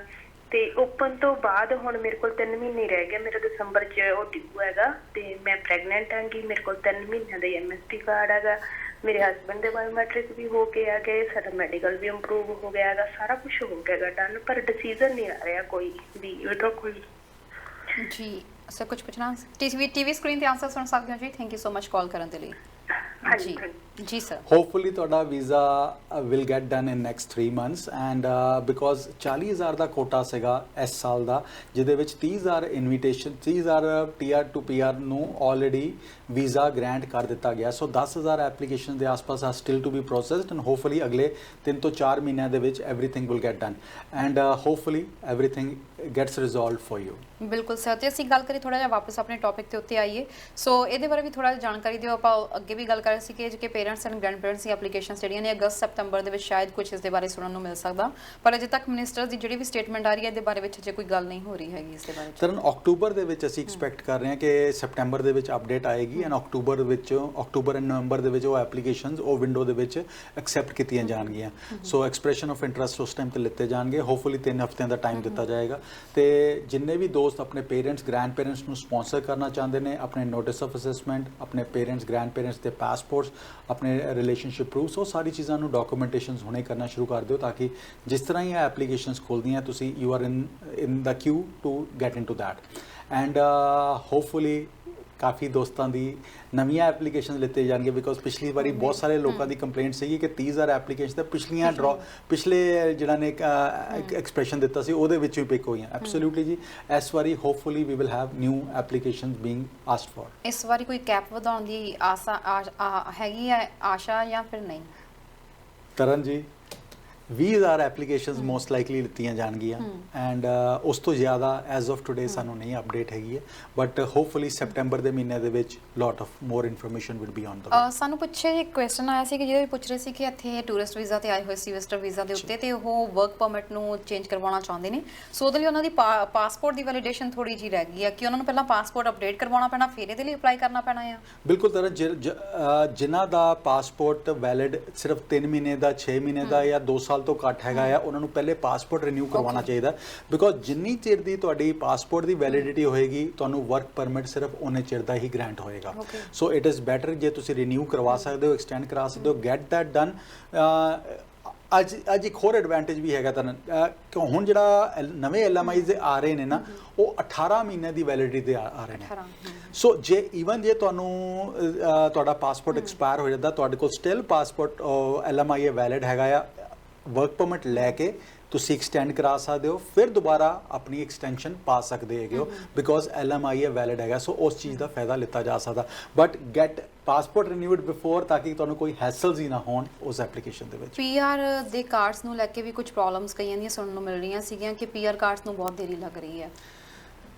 ਤੇ ਓਪਨ ਤੋਂ ਬਾਅਦ ਹੁਣ ਮੇਰੇ ਕੋਲ 3 ਮਹੀਨੇ ਰਹਿ ਗਏ। ਮੇਰਾ ਦਸੰਬਰ ਚ ਉਹ ਡਿਊ ਹੈਗਾ ਤੇ ਮੈਂ ਪ੍ਰੈਗਨੈਂਟ ਆਂਗੀ। ਮੇਰੇ ਕੋਲ 3 ਮਹੀਨਿਆਂ ਦਾ MSP ਕਾਰਡ ਹੈਗਾ, ਮੇਰੇ ਹਸਬੈਂਡ ਦੇ ਬਾਇਓਮੈਟ੍ਰਿਕ ਵੀ ਹੋ ਕੇ ਆ ਗਏ, ਸਾਡਾ ਮੈਡੀਕਲ ਵੀ ਇੰਪਰੂਵ ਹੋ ਗਿਆ ਹੈਗਾ, ਸਾਰਾ ਕੁਝ ਹੋ ਗਿਆ ਡਨ, ਪਰ ਡਿਸੀਜਨ ਨਹੀਂ ਆ ਰਿਹਾ ਕੋਈ ਵੀ ਵਿਡਰੋ ਕੋਈ। ਜੀ ਸਰ ਕੁਝ ਪੁੱਛਣਾ? ਟੀਵੀ ਸਕਰੀਨ ਤੇ ਆਨਸਰ ਸੁਣ ਸਕਦੇ ਹੋ ਜੀ। Thank you so much call ਕਰਨ ਦੇ ਲਈ। ਜੀ ਜੀ ਸਰ, ਹੋਪਫੁਲੀ ਤੁਹਾਡਾ visa will get done in next 3 months and because 40,000 ਦਾ ਕੋਟਾ ਸੀਗਾ ਇਸ ਸਾਲ ਦਾ, ਜਿਹਦੇ ਵਿੱਚ 30,000 ਇਨਵੀਟੇਸ਼ਨ 30,000 Tier 2 PR ਨੂੰ ਆਲਰੇਡੀ ਵੀਜ਼ਾ ਗ੍ਰਾਂਟ ਕਰ ਦਿੱਤਾ ਗਿਆ। ਸੋ 10,000 ਐਪਲੀਕੇਸ਼ਨ ਦੇ ਆਸ-ਪਾਸ ਆ still to be processed and hopefully ਅਗਲੇ 3 ਤੋਂ 4 ਮਹੀਨਿਆਂ ਦੇ ਵਿੱਚ everything will get done and hopefully everything gets resolved for you. ਬਿਲਕੁਲ ਸਰ, ਤੇ ਅਸੀਂ ਗੱਲ ਕਰੀ ਥੋੜਾ ਜਿਹਾ ਵਾਪਸ ਆਪਣੇ ਟੌਪਿਕ ਤੇ ਉੱਤੇ ਆਈਏ। ਸੋ ਇਹਦੇ ਬਾਰੇ ਵੀ ਥੋੜਾ ਜਿਹਾ ਜਾਣਕਾਰੀ ਦਿਓ। ਆਪਾਂ ਅੱਗੇ ਵੀ ਗੱਲ ਕਰ ਰਹੇ ਸੀ ਕਿ ਜਿਹੜੇ parents and grand parents the applications ਜਿਹੜੀਆਂ ਨੇ ਅਗਸਤ ਸੈਪਟੈਂਬਰ ਦੇ ਵਿੱਚ ਸ਼ਾਇਦ ਕੁਝ ਇਸ ਦੇ ਬਾਰੇ ਸੁਣਨ ਨੂੰ ਮਿਲ ਸਕਦਾ, ਪਰ ਅਜੇ ਤੱਕ ਮਿਨਿਸਟਰ ਦੀ ਜਿਹੜੀ ਵੀ ਸਟੇਟਮੈਂਟ ਆ ਰਹੀ ਹੈ ਇਹਦੇ ਬਾਰੇ ਵਿੱਚ ਅਜੇ ਕੋਈ ਗੱਲ ਨਹੀਂ ਹੋ ਰਹੀ ਹੈਗੀ ਇਸ ਦੇ ਬਾਰੇ। ਤਰਨ ਅਕਤੂਬਰ ਦੇ ਵਿੱਚ ਅਸੀਂ ਐਕਸਪੈਕਟ ਕਰ ਰਹੇ ਹਾਂ ਕਿ ਸੈਪਟੈਂਬਰ ਦੇ ਵਿੱਚ ਅਪਡੇਟ ਆਏਗੀ ਐਂਡ ਅਕਤੂਬਰ ਐਂਡ ਨਵੰਬਰ ਦੇ ਵਿੱਚ ਉਹ ਐਪਲੀਕੇਸ਼ਨਸ ਉਹ ਵਿੰਡੋ ਦੇ ਵਿੱਚ ਐਕਸੈਪਟ ਕੀਤੀਆਂ ਜਾਣਗੀਆਂ। ਸੋ ਐਕਸਪ੍ਰੈਸ਼ਨ ਆਫ ਇੰਟਰਸਟ ਉਸ ਟਾਈਮ ਤੇ ਲਿੱਤੇ ਜਾਣਗੇ। ਹੋਪਫੁਲੀ 3 ਹਫ਼ਤਿਆਂ ਦਾ ਟਾਈਮ ਦਿੱਤਾ ਜਾਏਗਾ ਤੇ ਜਿੰਨੇ ਵੀ ਦੋਸਤ ਆਪਣੇ ਪੇਰੈਂਟਸ ਗ੍ਰੈਂਡ ਪੇਰੈਂਟਸ ਨੂੰ ਸਪਾਂਸਰ ਕਰਨਾ ਚਾਹੁੰਦੇ ਨੇ, ਆਪਣੇ ਨੋਟਿਸ ਆਫ ਅਸੈਸਮੈਂਟ, ਆਪਣੇ ਪੇਰੈਂਟਸ ਗ੍ਰੈਂਡ ਪੇਰੈਂਟਸ ਦੇ ਪਾਸਪੋਰਟਸ, ਆਪਣੇ ਰਿਲੇਸ਼ਨਸ਼ਿਪ ਪ੍ਰੂਫਸ, ਉਹ ਸਾਰੀ ਚੀਜ਼ਾਂ ਨੂੰ ਡਾਕੂਮੈਂਟੇਸ਼ਨਸ ਹੁਣੇ ਕਰਨਾ ਸ਼ੁਰੂ ਕਰ ਦਿਓ ਤਾਂ ਕਿ ਜਿਸ ਤਰ੍ਹਾਂ ਹੀ ਇਹ ਐਪਲੀਕੇਸ਼ਨਸ ਖੁੱਲ੍ਹਦੀਆਂ ਤੁਸੀਂ you are in the queue to get into that and hopefully ਕਾਫੀ ਦੋਸਤਾਂ ਦੀ ਨਵੀਆਂ ਐਪਲੀਕੇਸ਼ਨ ਲਿੱਤੇ ਜਾਣਗੇ ਬਿਕੋਜ਼ ਪਿਛਲੀ ਵਾਰੀ ਬਹੁਤ ਸਾਰੇ ਲੋਕਾਂ ਦੀ ਕੰਪਲੇਂਟ ਸੀਗੀ ਕਿ 30,000 ਐਪਲੀਕੇਸ਼ਨ ਤਾਂ ਪਿਛਲੇ ਜਿਹੜਾ ਨੇ ਐਕਸਪ੍ਰੈਸ਼ਨ ਦਿੱਤਾ ਸੀ ਉਹਦੇ ਵਿੱਚ ਵੀ ਪਿਕ ਹੋਈਆਂ। ਐਬਸੋਲੂਟਲੀ ਜੀ, ਇਸ ਵਾਰੀ hopefully we will have new applications being asked for. ਇਸ ਵਾਰੀ ਕੋਈ ਕੈਪ ਵਧਾਉਣ ਦੀ ਆਸ਼ਾ ਹੈਗੀ ਹੈ ਜਾਂ ਫਿਰ ਨਹੀਂ? ਤਰਨ ਜੀ, 20000 ਐਪਲੀਕੇਸ਼ਨਸ ਮੋਸਟ ਲਾਈਕਲੀ ਲਿੱਤੀਆਂ ਜਾਣਗੀਆਂ ਐਂਡ ਉਸ ਤੋਂ ਜ਼ਿਆਦਾ ਐਜ਼ ਆਫ ਟੁਡੇ ਸਾਨੂੰ ਨਹੀਂ ਅਪਡੇਟ ਹੈਗੀ ਹੈ, ਬਟ ਹੋਪਫੁਲੀ ਸੈਪਟੈਂਬਰ ਦੇ ਮਹੀਨੇ ਦੇ ਵਿੱਚ lot of more information will be on the ਸਾਨੂੰ ਪਿੱਛੇ ਇੱਕ ਕੁਐਸਚਨ ਆਇਆ ਸੀ ਕਿ ਜਿਹਦੇ ਵਿੱਚ ਪੁੱਛ ਰਹੇ ਸੀ ਕਿ ਇੱਥੇ ਟੂਰਿਸਟ ਵੀਜ਼ਾ ਤੇ ਆਏ ਹੋਏ ਸੀ, ਵਿਜ਼ਟਰ ਵੀਜ਼ਾ ਦੇ ਉੱਤੇ, ਤੇ ਉਹ ਵਰਕ ਪਰਮਿਟ ਨੂੰ ਚੇਂਜ ਕਰਵਾਉਣਾ ਚਾਹੁੰਦੇ ਨੇ। ਸੋ ਉਹਦੇ ਲਈ ਉਹਨਾਂ ਦੀ ਪਾਸਪੋਰਟ ਦੀ ਵੈਲੀਡੇਸ਼ਨ ਥੋੜੀ ਜਿਹੀ ਰਹਿ ਗਈ ਹੈ ਕਿ ਉਹਨਾਂ ਨੂੰ ਪਹਿਲਾਂ ਪਾਸਪੋਰਟ ਅਪਡੇਟ ਕਰਵਾਉਣਾ ਪੈਣਾ, ਫਿਰ ਇਹਦੇ ਲਈ ਅਪਲਾਈ ਕਰਨਾ ਪੈਣਾ ਆ। ਬਿਲਕੁਲ ਤਰ੍ਹਾਂ ਜਿਨ੍ਹਾਂ ਦਾ ਪਾਸਪੋਰਟ ਵੈਲਿਡ ਸਿਰਫ 3 ਮਹੀਨੇ ਦਾ, 6 ਮਹੀਨੇ ਦਾ ਜਾਂ 2 ਸਾਲ ਤੋਂ ਘੱਟ ਹੈਗਾ ਆ, ਉਹਨਾਂ ਨੂੰ ਪਹਿਲੇ ਪਾਸਪੋਰਟ ਰੀਨਿਊ ਕਰਵਾਉਣਾ ਚਾਹੀਦਾ, ਬਿਕੋਜ਼ ਜਿੰਨੀ ਚਿਰ ਦੀ ਤੁਹਾਡੀ ਪਾਸਪੋਰਟ ਦੀ ਵੈਲਿਡਿਟੀ ਹੋਏਗੀ ਤੁਹਾਨੂੰ ਵਰਕ ਪਰਮਿਟ ਸਿਰਫ ਉਹਨੇ ਚਿਰ ਦਾ ਹੀ ਗ੍ਰਾਂਟ ਹੋਏਗਾ। ਸੋ ਇਟ ਇਜ਼ ਬੈਟਰ ਜੇ ਤੁਸੀਂ ਰੀਨਿਊ ਕਰਵਾ ਸਕਦੇ ਹੋ, ਐਕਸਟੈਂਡ ਕਰਾ ਸਕਦੇ ਹੋ, ਗੈਟ ਦੈਟ ਡਨ। ਅੱਜ ਇੱਕ ਹੋਰ ਐਡਵਾਂਟੇਜ ਵੀ ਹੈਗਾ ਕਿ ਹੁਣ ਜਿਹੜਾ ਨਵੇਂ LMIs ਦੇ ਆ ਰਹੇ ਨੇ ਨਾ, ਉਹ 18 ਮਹੀਨੇ ਦੀ ਵੈਲਿਡਿਟੀ ਦੇ ਆ ਰਹੇ ਨੇ। ਸੋ ਜੇ ਈਵਨ ਜੇ ਤੁਹਾਨੂੰ ਤੁਹਾਡਾ ਪਾਸਪੋਰਟ ਐਕਸਪਾਇਰ ਹੋ ਜਾਂਦਾ, ਤੁਹਾਡੇ ਕੋਲ ਸਟਿਲ ਪਾਸਪੋਰਟ LMI ਵੈਲਿਡ ਹੈਗਾ ਆ, ਵਰਕ ਪਰਮਿਟ ਲੈ ਕੇ ਤੁਸੀਂ ਐਕਸਟੈਂਡ ਕਰਾ ਸਕਦੇ ਹੋ, ਫਿਰ ਦੁਬਾਰਾ ਆਪਣੀ ਐਕਸਟੈਂਸ਼ਨ ਪਾ ਸਕਦੇ ਹੈਗੇ ਹੋ, ਬਿਕੋਜ਼ LMI ਵੈਲਿਡ ਹੈਗਾ। ਸੋ ਉਸ ਚੀਜ਼ ਦਾ ਫਾਇਦਾ ਲਿੱਤਾ ਜਾ ਸਕਦਾ, ਬਟ ਗੈਟ ਪਾਸਪੋਰਟ ਰੀਨਿਊਡ ਬਿਫੋਰ, ਤਾਂ ਕਿ ਤੁਹਾਨੂੰ ਕੋਈ ਹੈਸਲਸ ਹੀ ਨਾ ਹੋਣ ਉਸ ਐਪਲੀਕੇਸ਼ਨ ਦੇ ਵਿੱਚ। PR ਦੇ ਕਾਰਡਸ ਨੂੰ ਲੈ ਕੇ ਵੀ ਕੁਝ ਪ੍ਰੋਬਲਮਸ ਕਈਆਂ ਦੀਆਂ ਸੁਣਨ ਨੂੰ ਮਿਲ ਰਹੀਆਂ ਸੀਗੀਆਂ ਕਿ PR ਕਾਰਡਸ ਨੂੰ ਬਹੁਤ ਦੇਰੀ ਲੱਗ ਰਹੀ ਹੈ।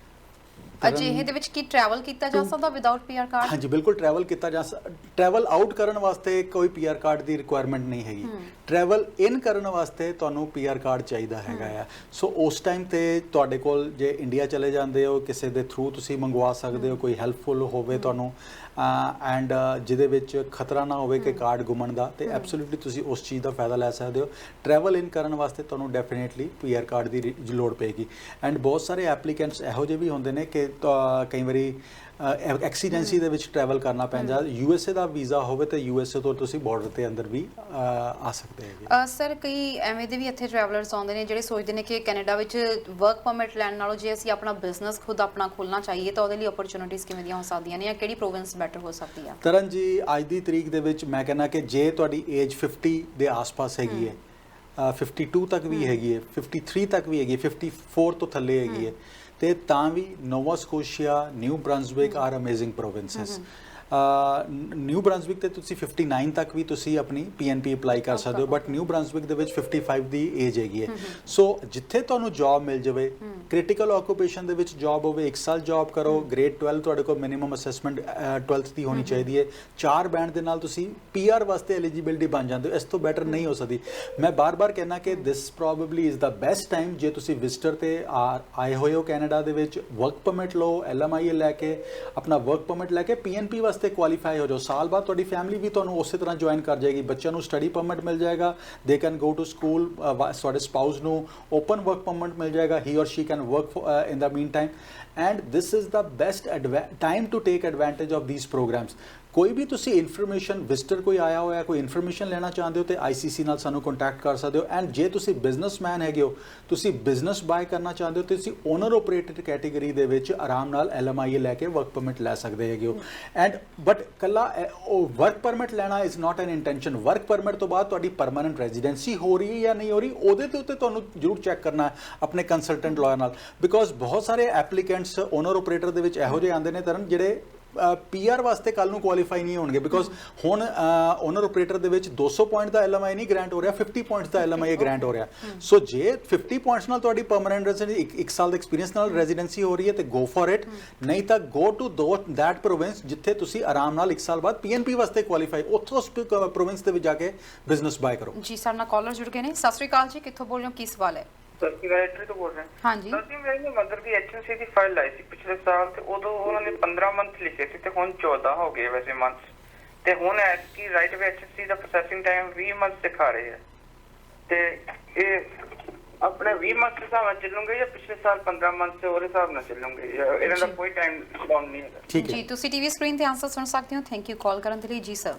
ਅਜਿਹੇ ਦੇ ਵਿੱਚ ਕੀ ਟਰੈਵਲ ਕੀਤਾ ਜਾ ਸਕਦਾ ਵਿਦਆਊਟ PR ਕਾਰਡ? ਹਾਂਜੀ ਬਿਲਕੁਲ ਟਰੈਵਲ ਕੀਤਾ ਜਾ ਸਕਦਾ। ਟਰੈਵਲ ਆਊਟ ਕਰਨ ਵਾਸਤੇ ਕੋਈ PR ਕਾਰਡ ਦੀ ਰਿਕੁਆਇਰਮੈਂਟ ਨਹੀਂ ਹੈਗੀ, ਟਰੈਵਲ ਇਨ ਕਰਨ ਵਾਸਤੇ ਤੁਹਾਨੂੰ PR ਕਾਰਡ ਚਾਹੀਦਾ ਹੈਗਾ ਆ। ਸੋ ਉਸ ਟਾਈਮ ਤੇ ਤੁਹਾਡੇ ਕੋਲ ਜੇ ਇੰਡੀਆ ਚਲੇ ਜਾਂਦੇ ਹੋ, ਕਿਸੇ ਦੇ ਥਰੂ ਤੁਸੀਂ ਮੰਗਵਾ ਸਕਦੇ ਹੋ, ਕੋਈ ਹੈਲਪਫੁਲ ਹੋਵੇ ਤੁਹਾਨੂੰ ਐਂਡ ਜਿਹਦੇ ਵਿੱਚ ਖਤਰਾ ਨਾ ਹੋਵੇ ਕਿ ਕਾਰਡ ਗੁੰਮਣ ਦਾ, ਤੇ ਐਬਸੋਲੂਟਲੀ ਤੁਸੀਂ ਉਸ ਚੀਜ਼ ਦਾ ਫਾਇਦਾ ਲੈ ਸਕਦੇ ਹੋ। ਟਰੈਵਲ ਇਨ ਕਰਨ ਵਾਸਤੇ ਤੁਹਾਨੂੰ ਡੈਫੀਨੇਟਲੀ PR ਕਾਰਡ ਦੀ ਲੋੜ ਪਏਗੀ। ਐਂਡ ਬਹੁਤ ਸਾਰੇ ਐਪਲੀਕੈਂਟਸ ਇਹੋ ਜਿਹੇ ਵੀ ਹੁੰਦੇ ਨੇ ਕਿ ਕਈ ਵਾਰੀ ਐਕਸੀਡੈਂਸੀ ਦੇ ਵਿੱਚ ਟਰੈਵਲ ਕਰਨਾ ਪੈਂਦਾ, USA ਦਾ ਵੀਜ਼ਾ ਹੋਵੇ ਤਾਂ USA ਤੋਂ ਤੁਸੀਂ ਬਾਰਡਰ ਦੇ ਅੰਦਰ ਵੀ ਆ ਸਕਦੇ ਹੈਗੇ। ਸਰ ਕਈ ਐਵੇਂ ਦੇ ਵੀ ਇੱਥੇ ਟਰੈਵਲਰਸ ਆਉਂਦੇ ਨੇ ਜਿਹੜੇ ਸੋਚਦੇ ਨੇ ਕਿ ਕੈਨੇਡਾ ਵਿੱਚ ਵਰਕ ਪਰਮਿਟ ਲੈਣ ਨਾਲੋਂ ਜੇ ਅਸੀਂ ਆਪਣਾ ਬਿਜ਼ਨਸ ਖੁਦ ਆਪਣਾ ਖੋਲ੍ਹਣਾ ਚਾਹੀਏ ਤਾਂ ਉਹਦੇ ਲਈ ਓਪਰਚੁਨਿਟੀਜ਼ ਕਿਵੇਂ ਦੀਆਂ ਹੋ ਸਕਦੀਆਂ ਨੇ, ਜਾਂ ਕਿਹੜੀ ਪ੍ਰੋਵਿੰਸ ਬੈਟਰ ਹੋ ਸਕਦੀ ਆ? ਤਰਨ ਜੀ ਅੱਜ ਦੀ ਤਰੀਕ ਦੇ ਵਿੱਚ ਮੈਂ ਕਹਿੰਦਾ ਕਿ ਜੇ ਤੁਹਾਡੀ ਏਜ 50 ਦੇ ਆਸ-ਪਾਸ ਹੈਗੀ ਹੈ, 52 ਤੱਕ ਵੀ ਹੈਗੀ ਹੈ, 53 ਤੱਕ ਵੀ ਹੈਗੀ ਹੈ, 54 ਤੋਂ ਥੱਲੇ ਹੈਗੀ ਹੈ, ਤੇ ਤਾਂ ਵੀ Nova Scotia, New Brunswick are amazing provinces. New Brunswick ਤੇ ਤੁਸੀਂ 59 ਤੱਕ ਵੀ ਤੁਸੀਂ ਆਪਣੀ PNP ਅਪਲਾਈ ਕਰ ਸਕਦੇ ਹੋ, ਬਟ ਨਿਊ ਬ੍ਰੰਸਵਿਕ ਦੇ ਵਿੱਚ 55 ਦੀ ਏਜ ਹੈਗੀ ਹੈ। ਸੋ ਜਿੱਥੇ ਤੁਹਾਨੂੰ ਜੌਬ ਮਿਲ ਜਾਵੇ, ਕ੍ਰਿਟੀਕਲ ਆਕੂਪੇਸ਼ਨ ਦੇ ਵਿੱਚ ਜੌਬ ਹੋਵੇ, 1 ਸਾਲ ਜੌਬ ਕਰੋ, ਗ੍ਰੇਡ 12 ਤੁਹਾਡੇ ਕੋਲ ਮਿਨੀਮਮ ਅਸੈਸਮੈਂਟ 12th ਦੀ ਹੋਣੀ ਚਾਹੀਦੀ ਹੈ, 4 ਬੈਂਡ ਦੇ ਨਾਲ ਤੁਸੀਂ PR ਵਾਸਤੇ ਐਲੀਜੀਬਿਲਟੀ ਬਣ ਜਾਂਦੇ ਹੋ। ਇਸ ਤੋਂ ਬੈਟਰ ਨਹੀਂ ਹੋ ਸਕਦੀ। ਮੈਂ ਬਾਰ-ਬਾਰ ਕਹਿਣਾ ਕਿ this probably is the best time ਜੇ ਤੁਸੀਂ ਵਿਜ਼ਟਰ ਤੇ ਆਏ ਹੋਏ ਹੋ ਕੈਨੇਡਾ ਦੇ ਵਿੱਚ, ਵਰਕ ਪਰਮਿਟ ਲਓ, LMI ਲੈ ਕੇ ਆਪਣਾ ਵਰਕ ਪਰਮਿਟ ਲੈ ਕੇ PNP ਵਾਸਤੇ ਤੇ ਕੁਆਲੀਫਾਈ ਹੋ ਜਾਓ। ਸਾਲ ਬਾਅਦ ਤੁਹਾਡੀ ਫੈਮਿਲੀ ਵੀ ਤੁਹਾਨੂੰ ਉਸੇ ਤਰ੍ਹਾਂ ਜੁਆਇਨ ਕਰ ਜਾਏਗੀ, ਬੱਚਿਆਂ ਨੂੰ ਸਟੱਡੀ ਪਰਮਿਟ ਮਿਲ ਜਾਏਗਾ, they can go to school, ਤੁਹਾਡੇ ਸਪਾਊਸ ਨੂੰ ਓਪਨ ਵਰਕ ਪਰਮਿਟ ਮਿਲ ਜਾਏਗਾ, he or she can work in the meantime, and this is the best time to take advantage of these programmes. ਕੋਈ ਵੀ ਤੁਸੀਂ ਇਨਫੋਰਮੇਸ਼ਨ, ਵਿਜ਼ਟਰ ਕੋਈ ਆਇਆ ਹੋਇਆ, ਕੋਈ ਇਨਫੋਰਮੇਸ਼ਨ ਲੈਣਾ ਚਾਹੁੰਦੇ ਹੋ ਤੇ ICC ਨਾਲ ਸਾਨੂੰ ਕੰਟੈਕਟ ਕਰ ਸਕਦੇ ਹੋ। ਐਂਡ ਜੇ ਤੁਸੀਂ ਬਿਜ਼ਨਸਮੈਨ ਹੈਗੇ ਹੋ, ਤੁਸੀਂ ਬਿਜ਼ਨਸ ਬਾਏ ਕਰਨਾ ਚਾਹੁੰਦੇ ਹੋ ਤੇ ਤੁਸੀਂ ਓਨਰ ਓਪਰੇਟਡ ਕੈਟੇਗਰੀ ਦੇ ਵਿੱਚ ਆਰਾਮ ਨਾਲ LMI ਲੈ ਕੇ ਵਰਕ ਪਰਮਿਟ ਲੈ ਸਕਦੇ ਹੈਗੇ ਹੋ। ਐਂਡ ਬਟ ਕੱਲਾ ਵਰਕ ਪਰਮਿਟ ਲੈਣਾ is not N intention. Work permit ਤੋਂ ਬਾਅਦ ਤੁਹਾਡੀ ਪਰਮਾਨੈਂਟ ਰੈਜ਼ੀਡੈਂਸੀ ਹੋ ਰਹੀ ਹੈ ਜਾਂ ਨਹੀਂ ਹੋ ਰਹੀ, ਉਹਦੇ ਦੇ ਉੱਤੇ ਤੁਹਾਨੂੰ ਜ਼ਰੂਰ ਚੈੱਕ ਕਰਨਾ ਹੈ ਆਪਣੇ ਕੰਸਲਟੈਂਟ ਲਾਇਰ ਨਾਲ, ਬਿਕੋਜ਼ ਬਹੁਤ ਸਾਰੇ ਐਪਲੀਕੈਂਟਸ ਓਨਰ ਓਪਰੇਟਰ ਦੇ ਵਿੱਚ ਇਹੋ ਜਿਹੇ ਆਉਂਦੇ ਨੇ ਤਰਨ ਜਿਹੜੇ PR ਵਾਸਤੇ ਕੱਲ ਨੂੰ ਕੁਆਲੀਫਾਈ ਨਹੀਂ ਹੋਣਗੇ, ਬਿਕੋਜ਼ ਹੁਣ ਓਨਰ ਓਪਰੇਟਰ ਦੇ ਵਿੱਚ 200 ਪੁਆਇੰਟ ਦਾ LMI ਨਹੀਂ ਗ੍ਰਾਂਟ ਹੋ ਰਿਹਾ, 50 ਪੁਆਇੰਟਸ ਦਾ LMI ਗ੍ਰਾਂਟ ਹੋ ਰਿਹਾ। ਸੋ ਜੇ 50 ਪੁਆਇੰਟਸ ਨਾਲ ਤੁਹਾਡੀ ਪਰਮਾਨੈਂਟ ਰੈਜ਼ੀਡੈਂਸੀ, 1 ਸਾਲ ਦੇ ਐਕਸਪੀਰੀਅੰਸ ਨਾਲ ਰੈਜ਼ੀਡੈਂਸੀ ਹੋ ਰਹੀ ਹੈ ਤੇ ਗੋ ਫॉर ਇਟ, ਨਹੀਂ ਤਾਂ ਗੋ ਟੂ ਦੈਟ ਪ੍ਰੋਵਿੰਸ ਜਿੱਥੇ ਤੁਸੀਂ ਆਰਾਮ ਨਾਲ 1 ਸਾਲ ਬਾਅਦ PNP ਵਾਸਤੇ ਕੁਆਲੀਫਾਈ, ਉੱਥੋਂ ਉਸ ਪ੍ਰੋਵਿੰਸ ਦੇ ਵਿੱਚ ਜਾ ਕੇ ਬਿਜ਼ਨਸ ਬਾਏ ਕਰੋ। ਜੀ ਸਾਡੇ ਨਾਲ ਕਾਲਰ ਜੁੜ ਗਏ ਨੇ। ਸਤਿ ਸ਼੍ਰੀ ਅਕਾਲ ਜੀ, ਕਿੱਥੋਂ ਬੋਲ ਰਹੇ ਹੋ, ਕੀ ਸਵਾਲ ਹੈ? ਡਾਇਰੈਕਟਰੀ ਤੋਂ ਬੋਲ ਰਹੇ ਹਾਂ। ਹਾਂਜੀ ਸਰ ਜੀ, ਮੇਰੀ ਮਦਰ ਦੀ HNC ਦੀ ਫਾਈਲ ਆਈ ਸੀ ਪਿਛਲੇ ਸਾਲ ਤੇ ਉਦੋਂ ਉਹਨਾਂ ਨੇ 15 ਮੰਥ ਲਿਖੇ ਸੀ ਤੇ ਹੁਣ 14 ਹੋ ਗਏ ਵੈਸੇ ਮੰਥ, ਤੇ ਹੁਣ ਐਤਕੀ ਰਾਈਟ ਵੇ HNC ਦਾ ਪ੍ਰੋਸੈਸਿੰਗ ਟਾਈਮ 20 ਮੰਥ ਦਿਖਾ ਰਹੇ ਹੈ, ਤੇ ਇਹ ਆਪਣੇ 20 ਮੰਥ ਦੇ ਹਿਸਾਬ ਨਾਲ ਚੱਲੂਗੇ ਜਾਂ ਪਿਛਲੇ ਸਾਲ 15 ਮੰਥ ਉਹਦੇ ਹਿਸਾਬ ਨਾਲ ਚੱਲੂਗੇ, ਇਹਨਾਂ ਦਾ ਕੋਈ ਟਾਈਮ ਬਾਉਂਡ ਨਹੀਂ ਹੈਗਾ? ਠੀਕ ਹੈ ਜੀ, ਤੁਸੀਂ TV ਸਕਰੀਨ ਤੇ ਆਨਸਰ ਸੁਣ ਸਕਦੇ ਹੋ। ਥੈਂਕ ਯੂ ਕਾਲ ਕਰਨ ਦੇ ਲਈ। ਜੀ ਸਰ,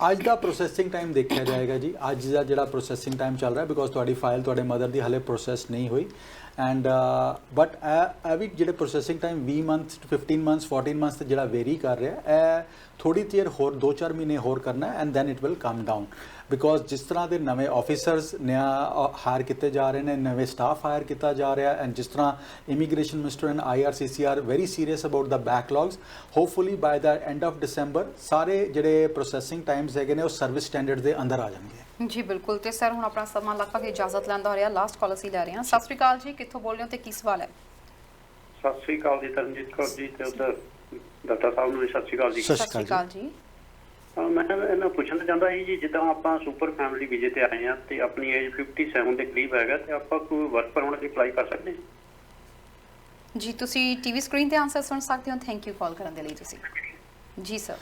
ਅੱਜ ਦਾ ਪ੍ਰੋਸੈਸਿੰਗ ਟਾਈਮ ਦੇਖਿਆ ਜਾਏਗਾ ਜੀ, ਅੱਜ ਦਾ ਜਿਹੜਾ ਪ੍ਰੋਸੈਸਿੰਗ ਟਾਈਮ ਚੱਲ ਰਿਹਾ, ਬਿਕੋਜ਼ ਤੁਹਾਡੀ ਫਾਈਲ ਤੁਹਾਡੇ ਮਦਰ ਦੀ ਹਲੇ ਪ੍ਰੋਸੈਸ ਨਹੀਂ ਹੋਈ, ਐਂਡ ਬਟ ਇਹ ਵੀ ਜਿਹੜੇ processing time 20 month, 15 months, 14 months ਤੇ ਜਿਹੜਾ ਵੇਰੀ ਕਰ ਰਿਹਾ, ਇਹ ਥੋੜੀ ਦੇਰ ਹੋਰ 2-4 ਮਹੀਨੇ ਹੋਰ ਕਰਨਾ and then it will come down, because ਜਿਸ ਤਰ੍ਹਾਂ ਦੇ ਨਵੇਂ ਆਫਿਸਰਸ ਹਾਇਰ ਕੀਤੇ ਜਾ ਰਹੇ ਨੇ, ਨਵੇਂ ਸਟਾਫ ਹਾਇਰ ਕੀਤਾ ਜਾ ਰਿਹਾ, ਐਂਡ ਜਿਸ ਤਰ੍ਹਾਂ immigration minister and IRCC are very serious about the backlogs, hopefully by the end of December ਸਾਰੇ ਜਿਹੜੇ ਪ੍ਰੋਸੈਸਿੰਗ ਟਾਈਮਸ ਹੈਗੇ ਨੇ ਉਹ ਸਰਵਿਸ ਸਟੈਂਡਰਡ ਦੇ ਅੰਦਰ ਆ ਜਾਣਗੇ। ਜੀ ਬਿਲਕੁਲ। ਤੇ ਸਰ ਹੁਣ ਆਪਣਾ ਸਮਾਂ ਲਗਭਗ ਇਜਾਜ਼ਤ ਲੈਂਦਾ ਹੋ ਰਿਹਾ, ਲਾਸਟ ਕਾਲ ਅਸੀਂ ਲੈ ਰਹੇ ਹਾਂ। ਸਤਿ ਸ਼੍ਰੀ ਅਕਾਲ ਜੀ, ਕਿੱਥੋਂ ਬੋਲ ਰਹੇ ਹੋ ਤੇ ਕੀ ਸਵਾਲ ਹੈ? ਸਤਿ ਸ੍ਰੀ ਅਕਾਲ ਜੀ, ਤਰਨਜੀਤ ਕੌਰ ਜੀ, ਤੇ ਉਧਰ ਡਾਕਟਰ ਸਾਹਿਬ ਨੂੰ ਵੀ ਸਤਿ ਸ੍ਰੀ ਅਕਾਲ ਜੀ। ਸਤਿ ਸਤਿ ਸ਼੍ਰੀ ਅਕਾਲ ਜੀ। ਮੈਂ ਇਹਨਾਂ ਪੁੱਛਣਾ ਚਾਹੁੰਦਾ ਸੀ ਜੀ, ਜਿੱਦਾਂ ਆਪਾਂ ਸੁਪਰ ਫੈਮਿਲੀ ਵੀਜ਼ੇ ਤੇ ਆਏ ਆ ਤੇ ਆਪਣੀ ਏਜ 57 ਦੇ ਕਰੀਬ ਹੈਗਾ, ਤੇ ਆਪਾਂ ਕੋਈ ਵਰਕ ਪਰਮਿਟ ਲਈ ਅਪਲਾਈ ਕਰ ਸਕਦੇ ਹਾਂ? ਜੀ ਤੁਸੀਂ ਟੀਵੀ ਸਕਰੀਨ ਤੇ ਆਨਸਰ ਸੁਣ ਸਕਦੇ ਹੋ। ਥੈਂਕ ਯੂ ਕਾਲ ਕਰਨ ਦੇ ਲਈ ਤੁਸੀਂ। ਜੀ ਸਰ।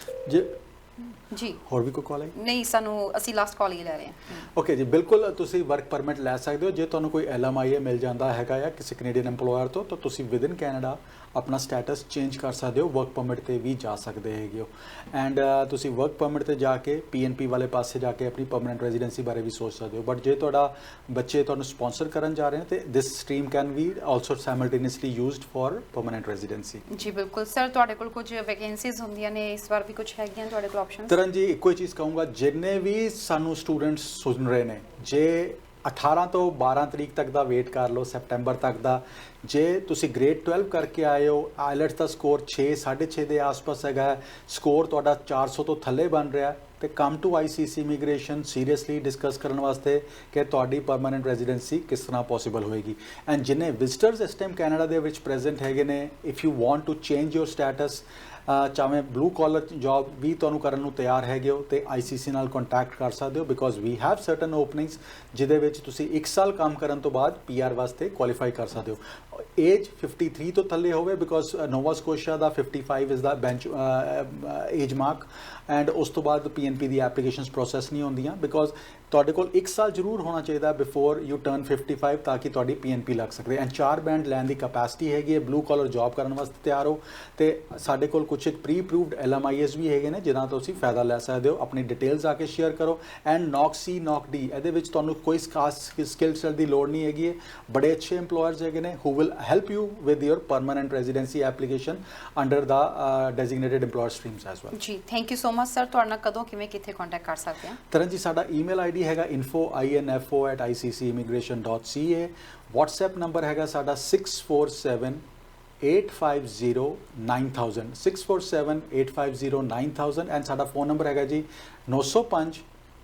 ਜੀ ਹੋਰ ਵੀ ਕੋਈ ਕਾਲ ਹੈ? ਨਹੀਂ, ਸਾਨੂੰ ਅਸੀਂ ਲਾਸਟ ਕਾਲ ਹੀ ਲੈ ਰਹੇ ਹਾਂ। ਓਕੇ ਜੀ, ਬਿਲਕੁਲ ਤੁਸੀਂ ਵਰਕ ਪਰਮਿਟ ਲੈ ਸਕਦੇ ਹੋ ਜੇ ਤੁਹਾਨੂੰ ਕੋਈ LMIA ਮਿਲ ਜਾਂਦਾ ਹੈਗਾ ਜਾਂ ਕਿਸੇ ਕੈਨੇਡੀਅਨ EMPLOYER ਤੋਂ, ਤਾਂ ਤੁਸੀਂ ਵਿਦਿਨ ਕੈਨੇਡਾ ਆਪਣਾ ਸਟੇਟਸ ਚੇਂਜ ਕਰ ਸਕਦੇ ਹੋ, ਵਰਕ ਪਰਮਿਟ ਤੇ ਵੀ ਜਾ ਸਕਦੇ ਹੈਗੇ ਹੋ। ਐਂਡ ਤੁਸੀਂ ਵਰਕ ਪਰਮਿਟ ਤੇ ਜਾ ਕੇ PNP ਵਾਲੇ ਪਾਸੇ ਜਾ ਕੇ ਆਪਣੀ ਪਰਮਨੈਂਟ ਰੈਜ਼ੀਡੈਂਸੀ ਬਾਰੇ ਵੀ ਸੋਚ ਸਕਦੇ ਹੋ। ਬਟ ਜੇ ਤੁਹਾਡਾ ਬੱਚੇ ਤੁਹਾਨੂੰ ਸਪਾਂਸਰ ਕਰਨ ਜਾ ਰਹੇ ਨੇ ਤੇ this stream can be also simultaneously used for permanent residency. ਜੀ ਬਿਲਕੁਲ ਸਰ, ਤੁਹਾਡੇ ਕੋਲ ਕੁਝ ਵੈਕੈਂਸੀਜ਼ ਹੁੰਦੀਆਂ ਨੇ, ਇਸ ਵਾਰ ਵੀ ਕੁਝ ਹੈਗੀਆਂ ਤੁਹਾਡੇ ਕੋਲ ਆਪਸ਼ਨਸ? ਤਰਨ ਜੀ, ਇੱਕੋ ਹੀ ਚੀਜ਼ ਕਹੂੰਗਾ, ਜਿੰਨੇ ਵੀ ਸਾਨੂੰ ਸਟੂਡੈਂਟਸ ਸੁਣ ਰਹੇ ਨੇ, ਜੇ 18 ਤੋਂ 12 ਤਰੀਕ ਤੱਕ ਦਾ ਵੇਟ ਕਰ ਲਓ, ਸੈਪਟੈਂਬਰ ਤੱਕ ਦਾ। ਜੇ ਤੁਸੀਂ ਗ੍ਰੇਡ 12 ਕਰਕੇ ਆਏ ਹੋ, ਆਈਲੈਟਸ ਦਾ ਸਕੋਰ 6, 6.5 ਦੇ ਆਸ-ਪਾਸ ਹੈਗਾ, ਸਕੋਰ ਤੁਹਾਡਾ 400 ਤੋਂ ਥੱਲੇ ਬਣ ਰਿਹਾ, ਤੇ come to ICC immigration seriously discuss ਕਰਨ ਵਾਸਤੇ ਕਿ ਤੁਹਾਡੀ ਪਰਮਾਨੈਂਟ ਰੈਜ਼ੀਡੈਂਸੀ ਕਿਸ ਤਰ੍ਹਾਂ ਪੋਸੀਬਲ ਹੋਏਗੀ। ਐਂਡ ਜਿੰਨੇ ਵਿਜ਼ਟਰਸ ਇਸ ਟਾਈਮ ਕੈਨੇਡਾ ਦੇ ਵਿੱਚ ਪ੍ਰੈਜ਼ੈਂਟ ਹੈਗੇ ਨੇ, if you want to change your status, ਚਾਹੇ ਬਲੂ ਕਾਲਰ ਜੌਬ ਵੀ ਤੁਹਾਨੂੰ ਕਰਨ ਨੂੰ ਤਿਆਰ ਹੈਗੇ ਹੋ, ਤੇ ICC ਨਾਲ ਕੰਟੈਕਟ ਕਰ ਸਕਦੇ ਹੋ, ਬਿਕੋਜ਼ ਵੀ ਹੈਵ ਸਰਟਨ ਓਪਨਿੰਗਸ ਜਿਹਦੇ ਵਿੱਚ ਤੁਸੀਂ 1 ਸਾਲ ਕੰਮ ਕਰਨ ਤੋਂ ਬਾਅਦ PR ਵਾਸਤੇ ਕੁਆਲੀਫਾਈ ਕਰ ਸਕਦੇ ਹੋ। ਏਜ 53 ਤੋਂ ਥੱਲੇ ਹੋਵੇ, because Nova Scotia the 55 is the bench age mark, and ਉਸ ਤੋਂ ਬਾਅਦ PNP ਦੀ ਐਪਲੀਕੇਸ਼ਨਸ ਪ੍ਰੋਸੈਸ ਨਹੀਂ ਹੁੰਦੀਆਂ, ਬਿਕੋਜ਼ ਤੁਹਾਡੇ ਕੋਲ 1 ਸਾਲ ਜ਼ਰੂਰ ਹੋਣਾ ਚਾਹੀਦਾ ਬਿਫੋਰ ਯੂ ਟਰਨ 55 ਤਾਂ ਕਿ ਤੁਹਾਡੀ PNP ਲੱਗ ਸਕਦੇ। ਐਂਡ 4 ਬੈਂਡ ਲੈਣ ਦੀ ਕੈਪੈਸਿਟੀ ਹੈਗੀ ਹੈ, ਬਲੂ ਕਾਲਰ ਜੌਬ ਕਰਨ ਵਾਸਤੇ ਤਿਆਰ ਹੋ, ਤੇ ਸਾਡੇ ਕੋਲ ਕੁਝ ਪ੍ਰੀ ਅਪਰੂਵਡ LMIAs ਵੀ ਹੈਗੇ ਨੇ ਜਿਨ੍ਹਾਂ ਤੋਂ ਤੁਸੀਂ ਫਾਇਦਾ ਲੈ ਸਕਦੇ ਹੋ। ਆਪਣੀ ਡਿਟੇਲਸ ਆ ਕੇ ਸ਼ੇਅਰ ਕਰੋ। ਐਂਡ NOC NOC D ਇਹਦੇ ਵਿੱਚ ਤੁਹਾਨੂੰ ਕੋਈ ਖਾਸ ਸਕਿੱਲ ਸੈਟ ਦੀ ਲੋੜ ਨਹੀਂ ਹੈਗੀ ਹੈ, ਬੜੇ ਅੱਛੇ EMPLOYERS ਹੈਗੇ ਨੇ who will help you with your permanent residency application under the designated employer streams as well। ਜੀ thank you so much sir. ਤੁਹਾਡੇ ਨਾਲ ਕਦੋਂ ਕਿਵੇਂ ਕਿੱਥੇ ਕੰਟੈਕਟ ਕਰ ਸਕਦੇ ਹਾਂ? ਤਰਨ ਜੀ, ਸਾਡਾ ਈਮੇਲ ID ਹੈਗਾ info@iccimmigration.ca। WhatsApp ਨੰਬਰ ਹੈਗਾ ਸਾਡਾ 6478509000 6478509000, ਐਂਡ ਸਾਡਾ ਫੋਨ ਨੰਬਰ ਹੈਗਾ ਜੀ 905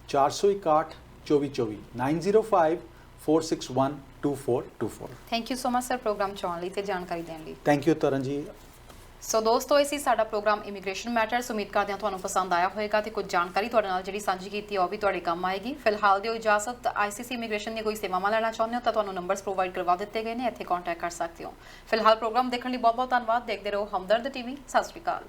461 2424 905 4612424। Thank you so much sir programme 'ਚ ਆਉਣ ਲਈ ਤੇ ਜਾਣਕਾਰੀ ਦੇਣ ਲਈ। ਥੈਂਕ ਯੂ ਤਰਨ ਜੀ। ਸੋ ਦੋਸਤੋ, ਇਹ ਸੀ ਸਾਡਾ ਪ੍ਰੋਗਰਾਮ ਇਮੀਗ੍ਰੇਸ਼ਨ ਮੈਟਰਸ। ਉਮੀਦ ਕਰਦੇ ਹਾਂ ਤੁਹਾਨੂੰ ਪਸੰਦ ਆਇਆ ਹੋਵੇਗਾ ਤੇ ਕੁਝ ਜਾਣਕਾਰੀ ਤੁਹਾਡੇ ਨਾਲ ਜਿਹੜੀ ਸਾਂਝੀ ਕੀਤੀ ਉਹ ਵੀ ਤੁਹਾਡੇ ਕੰਮ ਆਏਗੀ। ਫਿਲਹਾਲ ਦਿਓ ਇਜਾਜ਼ਤ। ICC ਇਮੀਗ੍ਰੇਸ਼ਨ ਦੀਆਂ ਕੋਈ ਸੇਵਾਵਾਂ ਲੈਣਾ ਚਾਹੁੰਦੇ ਹੋ ਤਾਂ ਤੁਹਾਨੂੰ ਨੰਬਰਸ ਪ੍ਰੋਵਾਈਡ ਕਰਵਾ ਦਿੱਤੇ ਗਏ ਨੇ, ਇੱਥੇ ਕੰਟੈਕਟ ਕਰ ਸਕਦੇ ਹੋ। ਫਿਲਹਾਲ ਪ੍ਰੋਗਰਾਮ ਦੇਖਣ ਲਈ ਬਹੁਤ ਬਹੁਤ ਧੰਨਵਾਦ। ਦੇਖਦੇ ਰਹੋ ਹਮਦਰਦ TV। ਸਤਿ ਸ਼੍ਰੀ ਅਕਾਲ।